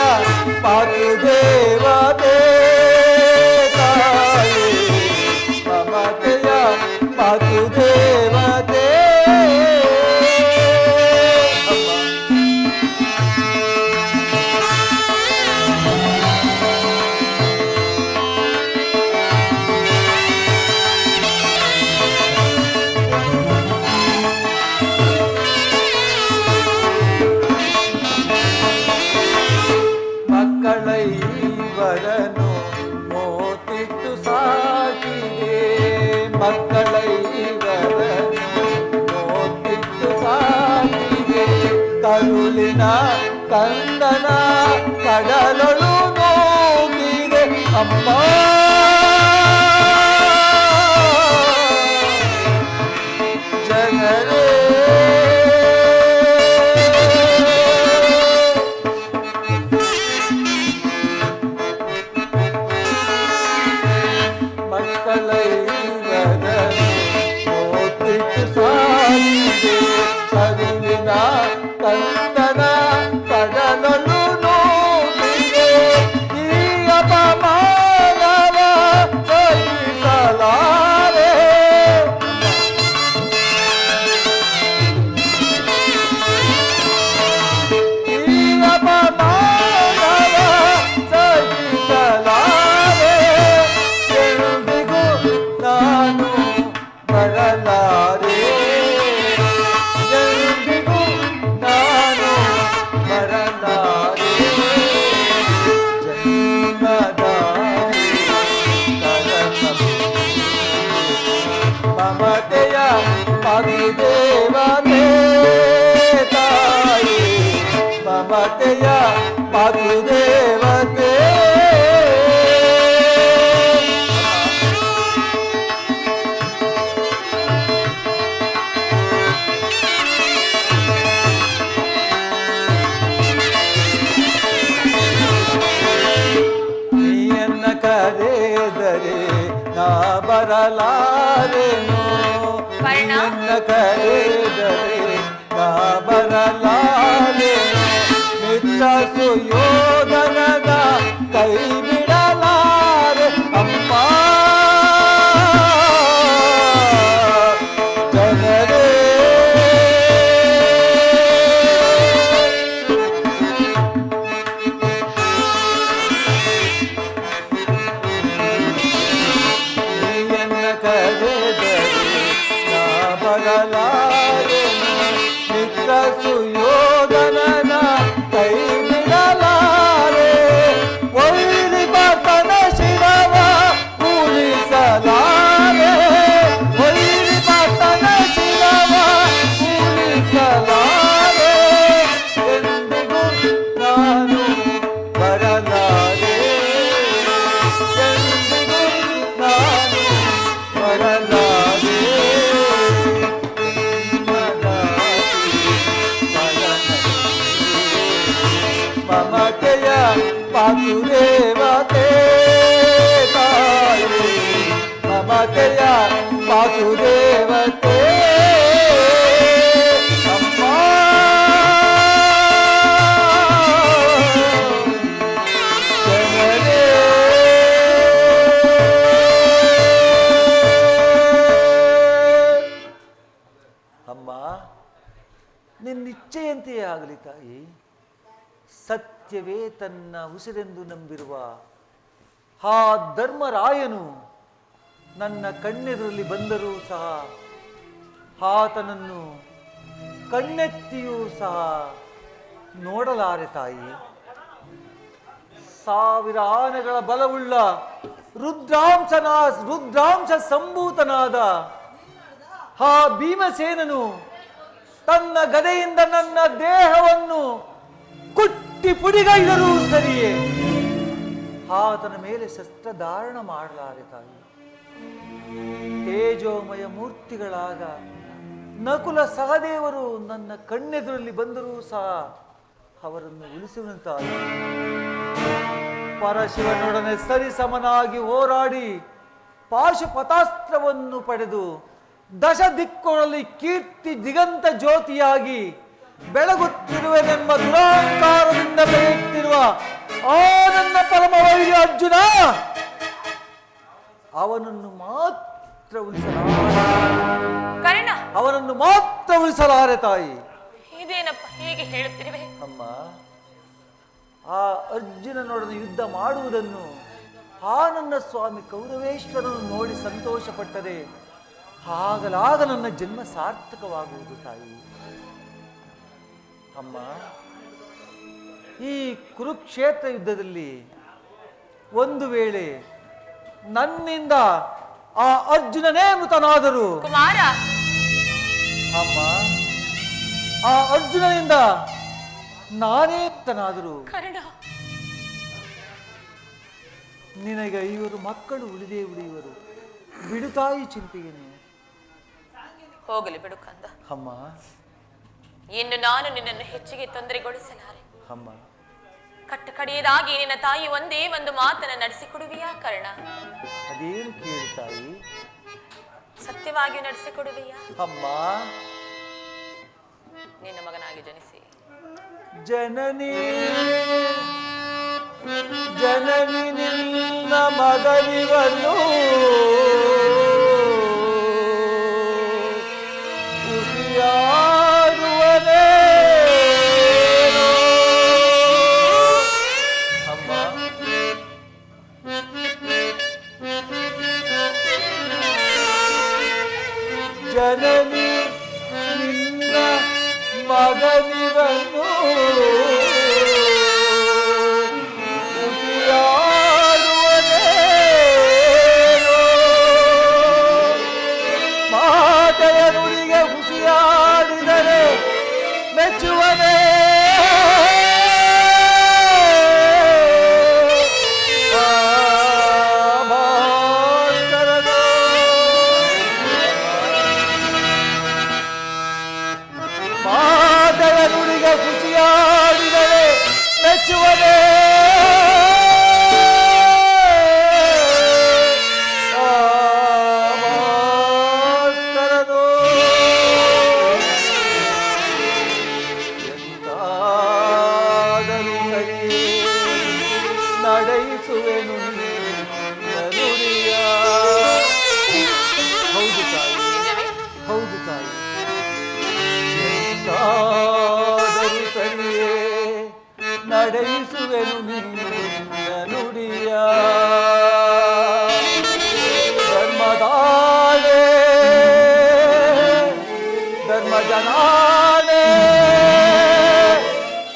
ಮಾತೃದೇವತೆ ತಾಯೇ, ಮಮತೆಯ ಮಾತೃದೇವತೆ. ಮಕ್ಕಳೈವರನು ಮೋತಿಟ್ಟು ಸಾಕಿದೆ, ಮಕ್ಕಳೈವರನು ಮೋತಿಟ್ಟು ಸಾಕಿದೆ. ಕರುಳಿನ ಕಂದನ ಕಡಲೊಳು ನೋಗಿದೆ ಅಮ್ಮ. ಜನರೇ ಕರುಳಿನ ಕಂದನ ಕಡಲೊಳು ನೋಡಿದೆ. ಈ ಅಪಮಾನವ ಸಹಿಸಲಾರೆ. ಈ ಅಪಮಾನವ ಸಹಿಸಲಾರೆ. ಎಂದಿಗೂ ನಾನು ಬರಲಾರೆ, ಎಂದಿಗೂ ನಾನು ಬರಲಾರೆ. ಜನ್ಮದಾರಿ ಕರಣ ಮಮತೆಯ ಮಾತೃದೇವತೆ ಮಮತೆಯ ಮಾತೃದೇವತೆ. ನೀಯನ್ನ ಕರೆದರೆ ನಾ ಬರಲಾರೆನು. ನೀಯನ್ನ ಕರೆದರೆ ನಾ ಬರಲಾರೆನು. ಮಿತ್ರ ಸುಯೋಧನದ ಕೈ ಬಿಡಲಾರೆ ಅಮ್ಮ ಜನರೇ. ಮಿತ್ರ ಸುಯೋಧನನ ಕೈ ಬಿಡಲಾರೆ. ವೈರಿ ಭಕ್ತನ ಶಿರವ ಉಳಿಸಲಾರೆ. ವೈರಿ ಭಕ್ತನ ಶಿರವ ಉಳಿಸಲಾರೆ. ಎಂದಿಗೂ ನಾನು ಬರಲಾರೆ. ಎಂದಿಗೂ ನಾನು ಬರಲಾರೆ. ಮಮತೆಯ ಮಾತೃದೇವತೆ ತಾಯಿ. ಮಮತೆಯ ಮಾತೃದೇವತೆ ಅಮ್ಮ ಜನರೇ. ಅಮ್ಮ ನಿನ್ನಿಚ್ಛೆಯಂತೆಯೇ ಆಗಲಿ ತಾಯಿ. ಸತ್ಯವೇ ತನ್ನ ಉಸಿರೆಂದು ನಂಬಿರುವ ಆ ಧರ್ಮರಾಯನು ನನ್ನ ಕಣ್ಣೆದುರಲ್ಲಿ ಬಂದರೂ ಸಹ ಆತನನ್ನು ಕಣ್ಣೆತ್ತಿಯೂ ಸಹ ನೋಡಲಾರೆ ತಾಯಿ. 1000 ಆನೆಗಳ ಬಲವುಳ್ಳ ರುದ್ರಾಂಶ ಸಂಭೂತನಾದ ಆ ಭೀಮಸೇನನು ತನ್ನ ಗದೆಯಿಂದ ನನ್ನ ದೇಹವನ್ನು ಕುಟ್ಟಿ ಪುಡಿಗೈದರೂ ಸರಿಯೇ ಆತನ ಮೇಲೆ ಶಸ್ತ್ರಧಾರಣ ಮಾಡಲಾರೆ ತಾಯಿ. ತೇಜೋಮಯ ಮೂರ್ತಿಗಳಾದ ನಕುಲ ಸಹದೇವರು ನನ್ನ ಕಣ್ಣೆದುರಲ್ಲಿ ಬಂದರೂ ಸಹ ಅವರನ್ನು ಉಳಿಸುವಂತಾಗಿ ಪರಶಿವನೊಡನೆ ಸರಿಸಮನಾಗಿ ಹೋರಾಡಿ ಪಾಶುಪತಾಸ್ತ್ರವನ್ನು ಪಡೆದು ದಶ ದಿಕ್ಕುಗಳಲ್ಲಿ ಕೀರ್ತಿ ದಿಗಂತ ಜ್ಯೋತಿಯಾಗಿ ಬೆಳಗುತ್ತಿರುವೆನೆಂಬ ದುರಾಂಕಾರದಿಂದ ಬೆಳೆಯುತ್ತಿರುವ ಆ ನನ್ನ ಪರಮ ವೈರಿ ಅರ್ಜುನ ಅವನನ್ನು ಮಾತ್ರ ಉಳಿಸಲಾರೆ. ಅವನನ್ನು ಮಾತ್ರ ಉಳಿಸಲಾರೆ ತಾಯಿ. ಇದೇನಪ್ಪ ಹೇಗೆ ಹೇಳುತ್ತಿರುವೆ ಅಮ್ಮ? ಆ ಅರ್ಜುನನೊಡನೆ ಯುದ್ಧ ಮಾಡುವುದನ್ನು ಆ ನನ್ನ ಸ್ವಾಮಿ ಕೌರವೇಶ್ವರನು ನೋಡಿ ಸಂತೋಷಪಟ್ಟರೆ ಆಗಲಾಗ ನನ್ನ ಜನ್ಮ ಸಾರ್ಥಕವಾಗುವುದು ತಾಯಿ. ಅಮ್ಮ, ಈ ಕುರುಕ್ಷೇತ್ರ ಯುದ್ಧದಲ್ಲಿ ಒಂದು ವೇಳೆ ನನ್ನಿಂದ ಆ ಅರ್ಜುನನೇ ಮೃತನಾದರು ಕುಮಾರ, ಅಮ್ಮ, ಆ ಅರ್ಜುನನಿಂದ ನಾನೇ ಮೃತನಾದರು ನಿನಗೆ 5 ಮಕ್ಕಳು ಉಳಿದೇ ಉಳಿಯುವರು. ಬಿಡುತ್ತಾಯಿ ಚಿಂತೆಯನ್ನು. ಹೋಗಲಿ ಬಿಡು ಕಂದ. ಅಮ್ಮ, ಇನ್ನು ನಾನು ನಿನ್ನನ್ನು ಹೆಚ್ಚಿಗೆ ತೊಂದರೆಗೊಳಿಸಲಾರೆ. ಅಮ್ಮ, ಕಟ್ಟಕಡೆಯದಾಗಿ ನಿನ್ನ ತಾಯಿ ಒಂದೇ ಒಂದು ಮಾತನ್ನು ನಡೆಸಿಕೊಡುವಿಯಾ ಕರ್ಣ? ಅದೇನು ಕೇಳು ತಾಯಿ? ಸತ್ಯವಾಗಿ ನಡೆಸಿಕೊಡುವಿಯಾ? ಅಮ್ಮ, ನಿನ್ನ ಮಗನಾಗಿ ಜನಿಸಿ ಜನನಿ ಜನನಿ ನಿನ್ನ ಮಗನಿವನು ಉಸಿಯಾಡುವನೇ. ಅಮ್ಮ, ಜನನಿ ನಿನ್ನ ಮಗನಿವನು ಮಾತೆಯ ನುಡಿಗೆ ಹುಸಿಯಾಡಿದರೆ ಮೆಚ್ಚುವನೇ. ನಡೆಯಿಸುವೆನು ನಿನ್ನ ನುಡಿಯ. ಹೌದು ತಾಯಿ, ಹೌದು ತಾಯಿ, ಎಂತಾದರೂ ಸರಿಯೇ ನಡೆಯಿಸುವೆನು ನಿನ್ನ ನುಡಿಯ. ಧರ್ಮದಾಳೆ ಧರ್ಮಜನಾಳೆ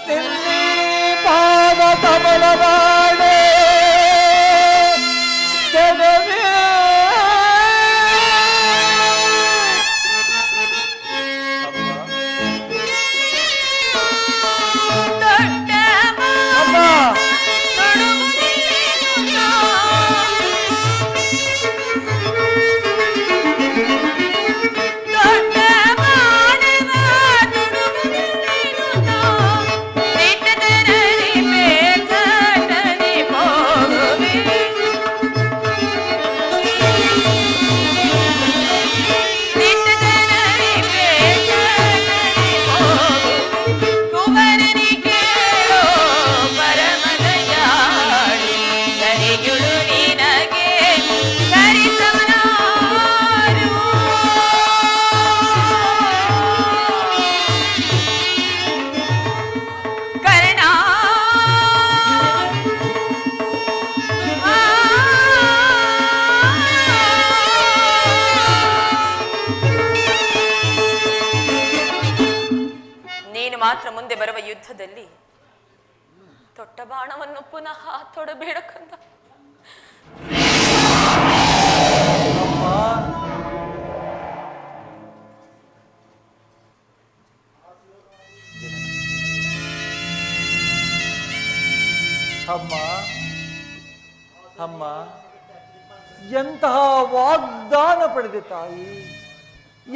ತಿಲ್ಲಿ ಪಾದ ಕಮಲವಾಡೆ ಜನವೇ. ಮಾತ್ರ ಮುಂದೆ ಬರುವ ಯುದ್ಧದಲ್ಲಿ ತೊಟ್ಟ ಬಾಣವನ್ನು ಪುನಃ ತೊಡಬೇಡ ಕಂದ. ಅಮ್ಮ ಅಮ್ಮ, ಎಂತಹ ವಾಗ್ದಾನ ಪಡೆದೆ ತಾಯಿ,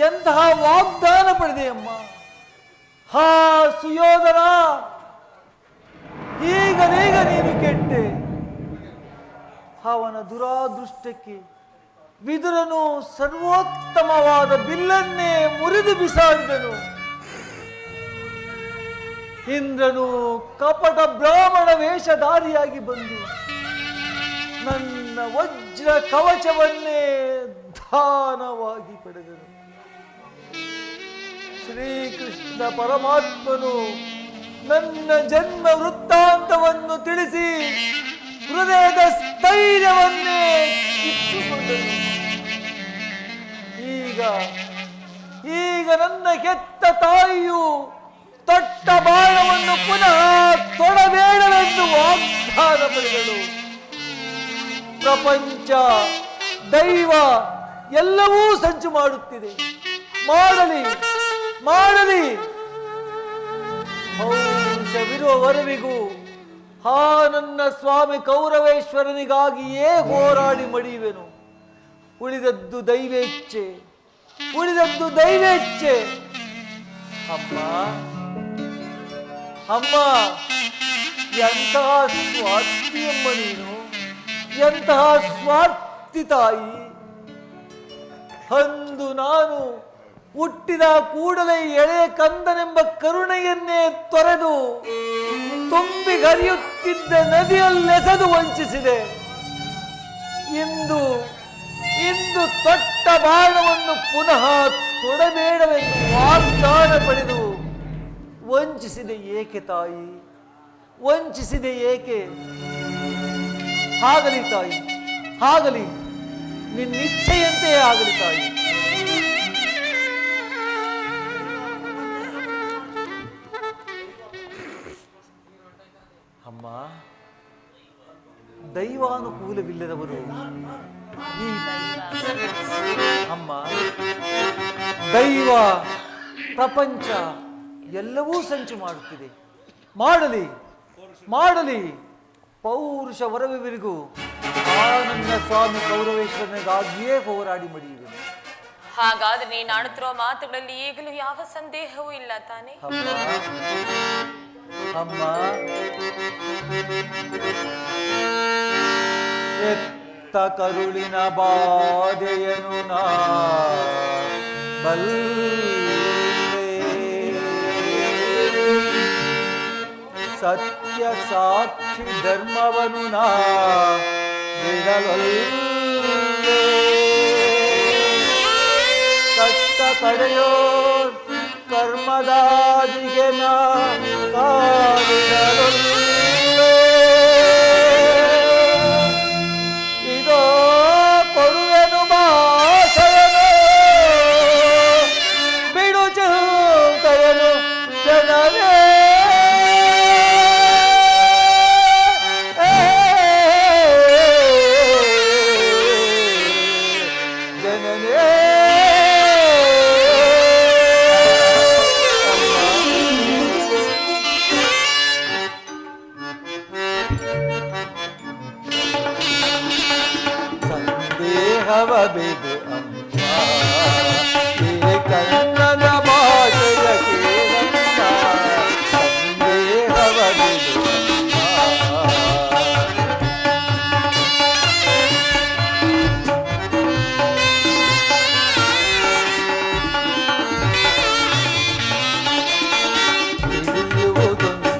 ಎಂತಹ ವಾಗ್ದಾನ ಪಡೆದೆ ಅಮ್ಮ. ಹಾ ಸುಯೋಧನ, ಈಗಲೀಗ ನೀನು ಕೆಟ್ಟೆ. ಅವನ ದುರಾದೃಷ್ಟಕ್ಕೆ ವಿದುರನು ಸರ್ವೋತ್ತಮವಾದ ಬಿಲ್ಲನ್ನೇ ಮುರಿದು ಬಿಸಾಡಿದನು. ಇಂದ್ರನು ಕಪಟ ಬ್ರಾಹ್ಮಣ ವೇಷಧಾರಿಯಾಗಿ ಬಂದು ನನ್ನ ವಜ್ರ ಕವಚವನ್ನೇ ದಾನವಾಗಿ ಪಡೆದನು. ಶ್ರೀಕೃಷ್ಣ ಪರಮಾತ್ಮನು ನನ್ನ ಜನ್ಮ ವೃತ್ತಾಂತವನ್ನು ತಿಳಿಸಿ ಹೃದಯದ ಸ್ಥೈರ್ಯವನ್ನೇ ಕಿತ್ತುಕೊಂಡನು. ಈಗ ನನ್ನ ಹೆತ್ತ ತಾಯಿಯು ತೊಟ್ಟ ಬಾಣವನ್ನು ಪುನಃ ತೊಡಬೇಡವೆಂದು ವಾಗ್ದಾನ ಪಡೆದಳು. ಪ್ರಪಂಚ, ದೈವ ಎಲ್ಲವೂ ಸಂಚು ಮಾಡುತ್ತಿದೆ. ಮಾಡಲಿ ಮಾಡಲಿ. ಪೌರುಷವಿರುವವರೆವಿಗೂ ಆ ನನ್ನ ಸ್ವಾಮಿ ಕೌರವೇಶ್ವರನಿಗಾಗಿಯೇ ಹೋರಾಡಿ ಮಡಿಯುವೆನು. ಉಳಿದದ್ದು ದೈವೇಚ್ಛೆ, ಉಳಿದದ್ದು ದೈವೇಚ್ಛೆ. ಅಮ್ಮ ಅಮ್ಮ, ಎಂತಹ ಸ್ವಾರ್ಥಿಯಮ್ಮ ನೀನು, ಎಂತಹ ಸ್ವಾರ್ಥಿ ತಾಯಿ. ಅಂದು ನಾನು ಹುಟ್ಟಿದ ಕೂಡಲೇ ಎಳೆಯ ಕಂದನೆಂಬ ಕರುಣೆಯನ್ನೇ ತೊರೆದು ತುಂಬಿ ಹರಿಯುತ್ತಿದ್ದ ನದಿಯಲ್ಲೆಸೆದು ವಂಚಿಸಿದೆ. ಇಂದು ತೊಟ್ಟ ಬಾಣವನ್ನು ಪುನಃ ತೊಡಬೇಡವೆಂದು ವಾಗ್ದಾನ ಪಡೆದು ವಂಚಿಸಿದೆ ಏಕೆ ತಾಯಿ, ವಂಚಿಸಿದೆ ಏಕೆ? ಆಗಲಿ ತಾಯಿ, ಆಗಲಿ, ನಿನ್ನಿಚ್ಛೆಯಂತೆಯೇ ಆಗಲಿ ತಾಯಿ. ಅಮ್ಮ, ದೈವಾನುಕೂಲವಿಲ್ಲದವರು ಅಮ್ಮ, ದೈವ ಪ್ರಪಂಚ ಎಲ್ಲವೂ ಸಂಚು ಮಾಡುತ್ತಿದೆ. ಮಾಡಲಿ ಮಾಡಲಿ. ಪೌರುಷ ವರವಿವರಿಗೂ ಆ ನನ್ನ ಸ್ವಾಮಿ ಕೌರವೇಶ್ವರನಿಗಾಗಿಯೇ ಹೋರಾಡಿ ಮಡಿಯುವೆನು. ಹಾಗಾದ್ರೆ ನೀನು ಆಡುತ್ತಿರುವ ಮಾತುಗಳಲ್ಲಿ ಈಗಲೂ ಯಾವ ಸಂದೇಹವೂ ಇಲ್ಲ ತಾನೇ? ಅಮ್ಮ, ಎತ್ತ ಕರುಳಿನ ಬಾಧೆಯನು ನಾ ಬಲ್ಲೆ, ಸತ್ತ ಸತ್ಯ ಸಾಕ್ಷಿ ಧರ್ಮವನು ನಾ ಬಿಡಲೊಲ್ಲೆ. ಕಷ್ಟ ಕಡೆಯೋ ಕರ್ಮದಾದಿಗೆ ನಾ ಕಾಲಿಡಲೊಲ್ಲೆ. ಇದೋ ಕೊಡುವೆನು ಭಾಷೆಯನು ಬಿಡು ಚಿಂತೆಯನು ಜನರೇ. ಸಂದೇಹವಬಿದು ಅಮ್ಮ ಈ ಕನ್ನಡ ಭಾಷೆಯ ಕೇಳಮ್ಮ. ಸಂದೇಹವಬಿದು ತಿಳಿಯುವುದೊಂದೇ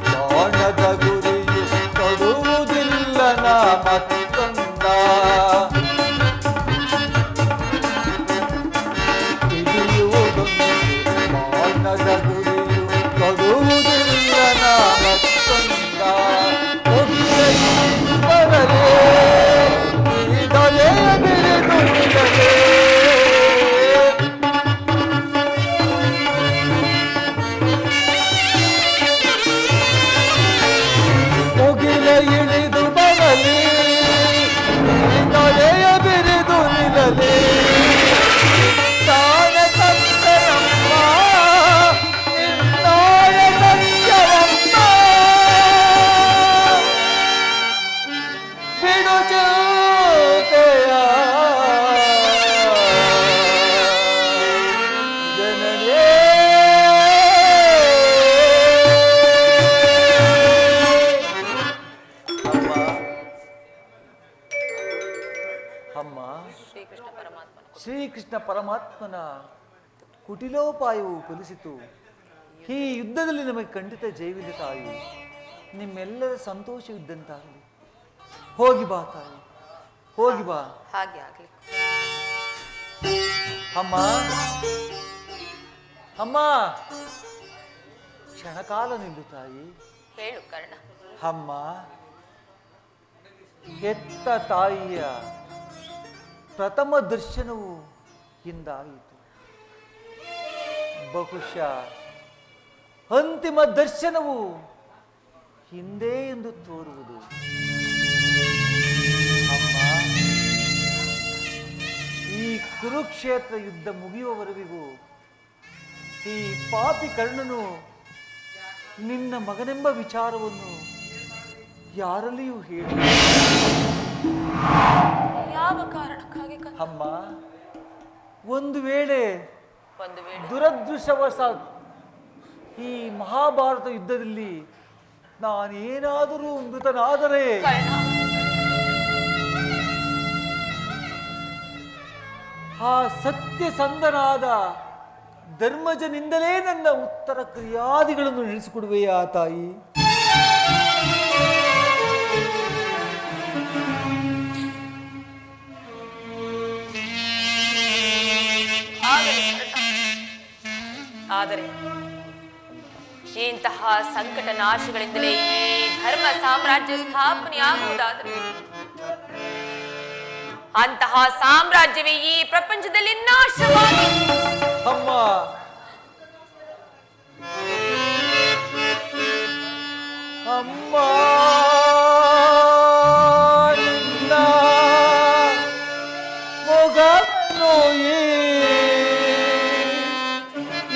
ಬಾಣದ ಗುರಿಯು ಕೊಡುವುದಿಲ್ಲ ನಾ ಮತ್ತೊಂದ. ತಿಳಿಯುವುದೊಂದೇ ಬಾಣದ ಗುರಿಯು ಕೊಡುವುದಿಲ್ಲ ನಾ ಮತ್ತೊಂದ. ಬರಲೇ ಈ ದೊಲೆಯ ಬಿರಿದು ನಿಲ್ಲಲೇ. ಮುಗಿಲ ಇಳಿದು ಬರಲಿ ನೊರೆಯ ಬಿರಿದು ನಿಲ್ಲಲಿ. ತಾನ ಸತ್ಯರಮ್ಮ ನಿನ್ನಾಯ ಸತ್ಯವಮ್ಮ. ಬಿಡು ಚಿಂತೆಯ ಜನರೇ. ಅಮ್ಮ, ಶ್ರೀಕೃಷ್ಣ ಪರಮಾತ್ಮನ ಶ್ರೀಕೃಷ್ಣ ಪರಮಾತ್ಮನ ಕುಟಿಲೋಪಾಯವು ಫಲಿಸಿತು. ಈ ಯುದ್ಧದಲ್ಲಿ ನಮಗೆ ಖಂಡಿತ ಜಯವಿದೆ ತಾಯಿ. ನಿಮ್ಮೆಲ್ಲರ ಸಂತೋಷವಿದ್ದಂತಾಗಲಿ. ಹೋಗಿ ಬಾ ತಾಯಿ, ಹೋಗಿ ಬಾ. ಹಾಗೆ ಆಗ್ಲಿ. ಅಮ್ಮ, ಅಮ್ಮ, ಕ್ಷಣಕಾಲ ನಿಲ್ಲು ತಾಯಿ. ಹೇಳು ಕರ್ಣ. ಅಮ್ಮ, ಹೆತ್ತ ತಾಯಿಯ ಪ್ರಥಮ ದರ್ಶನವು ಇಂದಾಯಿತು. ಬಹುಶಃ ಅಂತಿಮ ದರ್ಶನವು ಹಿಂದೆ ಎಂದು ತೋರುವುದು. ಅಮ್ಮ, ಈ ಕುರುಕ್ಷೇತ್ರ ಯುದ್ಧ ಮುಗಿಯುವವರೆಗೂ ಈ ಪಾಪಿ ಕರ್ಣನು ನಿನ್ನ ಮಗನೆಂಬ ವಿಚಾರವನ್ನು ಯಾರಲ್ಲಿಯೂ ಹೇಳಿ. ಯಾವ ಕಾರಣಕ್ಕಾಗಿ ಕರ್ಣ? ಅಮ್ಮ, ಒಂದು ವೇಳೆ ಒಂದು ವೇಳೆ ದುರದೃಷ್ಟವಶಾತ್ ಈ ಮಹಾಭಾರತ ಯುದ್ಧದಲ್ಲಿ ನಾನೇನಾದರೂ ಮೃತನಾದರೆ ಕರ್ಣ, ಆ ಸತ್ಯಸಂಧನಾದ ಧರ್ಮಜನಿಂದಲೇ ನನ್ನ ಉತ್ತರ ಕ್ರಿಯಾದಿಗಳನ್ನು ನಡೆಸಿಕೊಡುವೆಯಾ ತಾಯಿ? ಆದರೆ ಇಂತಹ ಸಂಕಟ ನಾಶಗಳಿಂದಲೇ ಈ ಧರ್ಮ ಸಾಮ್ರಾಜ್ಯ ಸ್ಥಾಪನೆಯಾಗುವುದಾದರೆ ಅಂತಹ ಸಾಮ್ರಾಜ್ಯವೇ ಈ ಪ್ರಪಂಚದಲ್ಲಿ ನಾಶವಾಗಿ ಅಮ್ಮ, ಅಮ್ಮ, ನಿನ್ನ ಮೊಗವನ್ನು ಈ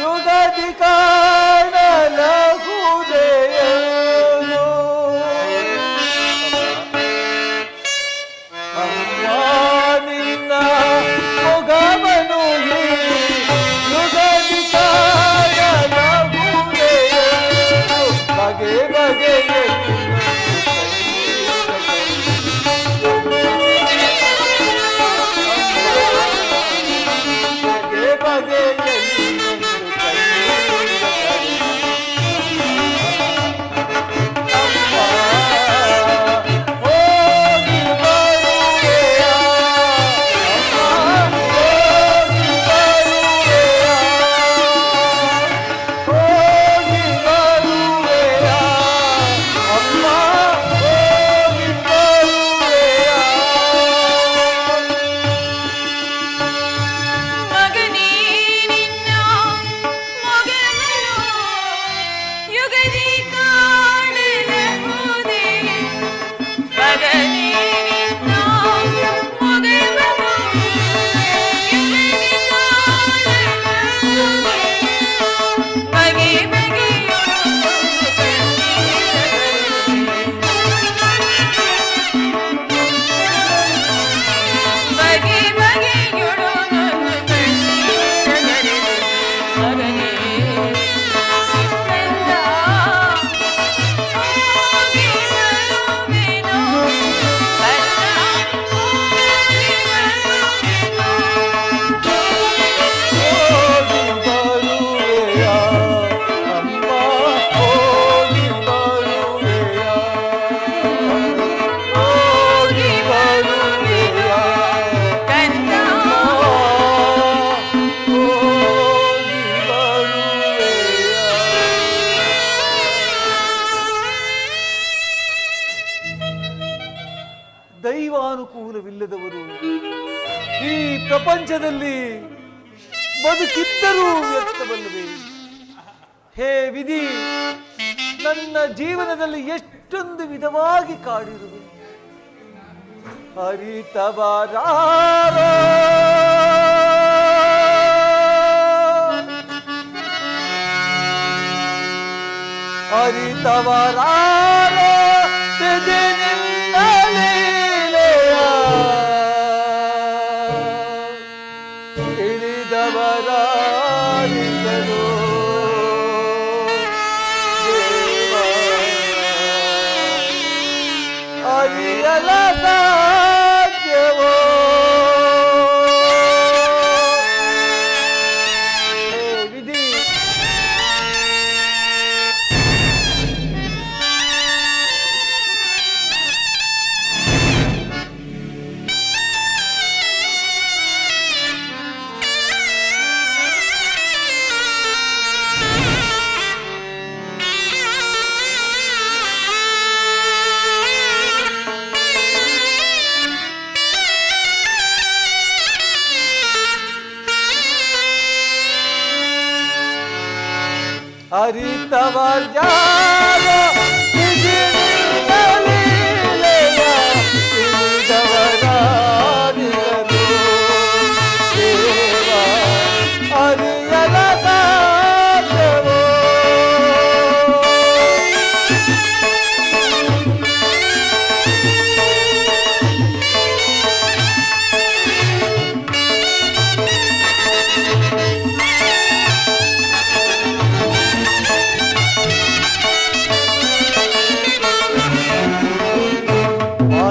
ಯುಗದಿ ಕಾಣಲಹುದೆಯೋ. ಅಮ್ಮ, ನಿನ್ನ ಮೊಗವನ್ನು ಈ ಯುಗದಿ ಕಾಣಲಹುದೆಯೋ. ಬಗೆ ಬಗೆಯ ದೈವಾನುಕೂಲವಿಲ್ಲದವರು ಈ ಪ್ರಪಂಚದಲ್ಲಿ ಬದುಕಿದ್ದರೂ ವ್ಯರ್ಥವಲ್ಲವೇ? ಹೇ ವಿಧಿ, ನನ್ನ ಜೀವನದಲ್ಲಿ ಎಷ್ಟೊಂದು ವಿಧವಾಗಿ ಕಾಡಿರುವೆ. ಅರಿತವರಾರೋ ಅರಿತವರಾರೋ ನಿನ್ನ ಲೀಲೆಯ ತಿಳಿದವರಾರಿದ್ದರು ದೇವ ಅರಿಯಲ ಸಾಧ್ಯವೋ? ವಿಧಿ, ಅರಿತವರ್ ಯಾರೋ ನಿನ್ನ ಲೀಲೆಯ ತಿಳಿದವರಾರಿರಲು ದೇವ ಅರಿಯಲ ಸಾಧ್ಯವೋ?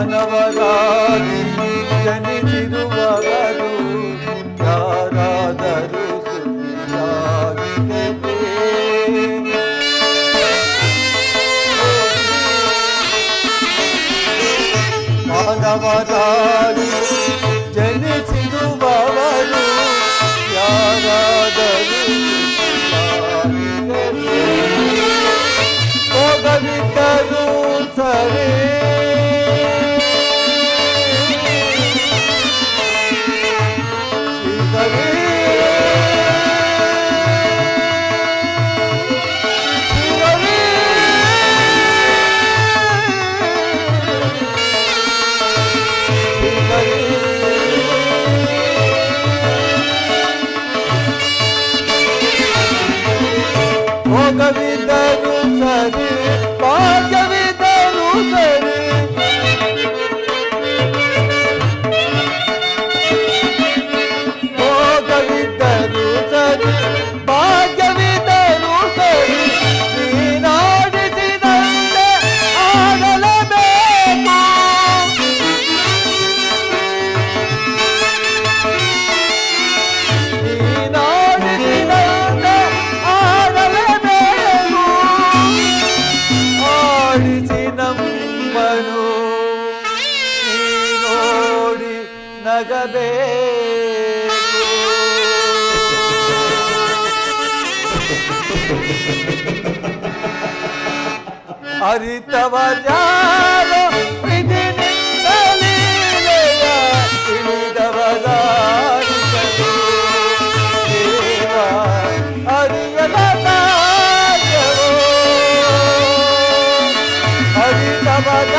ಮಾನವರಾಗಿ ಜನಿಸಿರುವವರು ಯಾರಾದರೂ ಸುಖಿಯಾಗಿರಲಿ. ಮಾನವರಾಗಿ ಜನಿಸಿರುವವರು ಯಾರಾದರೂ ಸುಖಿಯಾಗಿರಲಿ. ಹೋಗಲಿದ್ದರೂ ಸರಿ ಭೋಗವಿದ್ದರೂ ಸರಿ, ಭಾಗ್ಯವಿದ್ದರೂ ಸರಿ, ಭೋಗವಿದ್ದರೂ ಸರಿ, ಭಾಗ್ಯವಿದ್ದರೂ ಸರಿ, ನೀನಾಡಿಸಿದಂತೆ ಆಗಲೇಬೇಕು. ನೀನಾಡಿಸಿದಂತೆ ಆಗಲೇಬೇಕು. ಆಡಿಸಿ ನಮ್ಮನು ನೀ ನೋಡಿ ನಗಬೇಕು. ಅರಿತವರ್ಯಾರೋ ವಿಧಿ ನಿನ್ನ ಲೀಲೆಯ ತಿಳಿದವರಾರಿಸಲು ದೇವ ಅರಿಯಲ ಸಾಧ್ಯವೋ? ಅರಿತವರ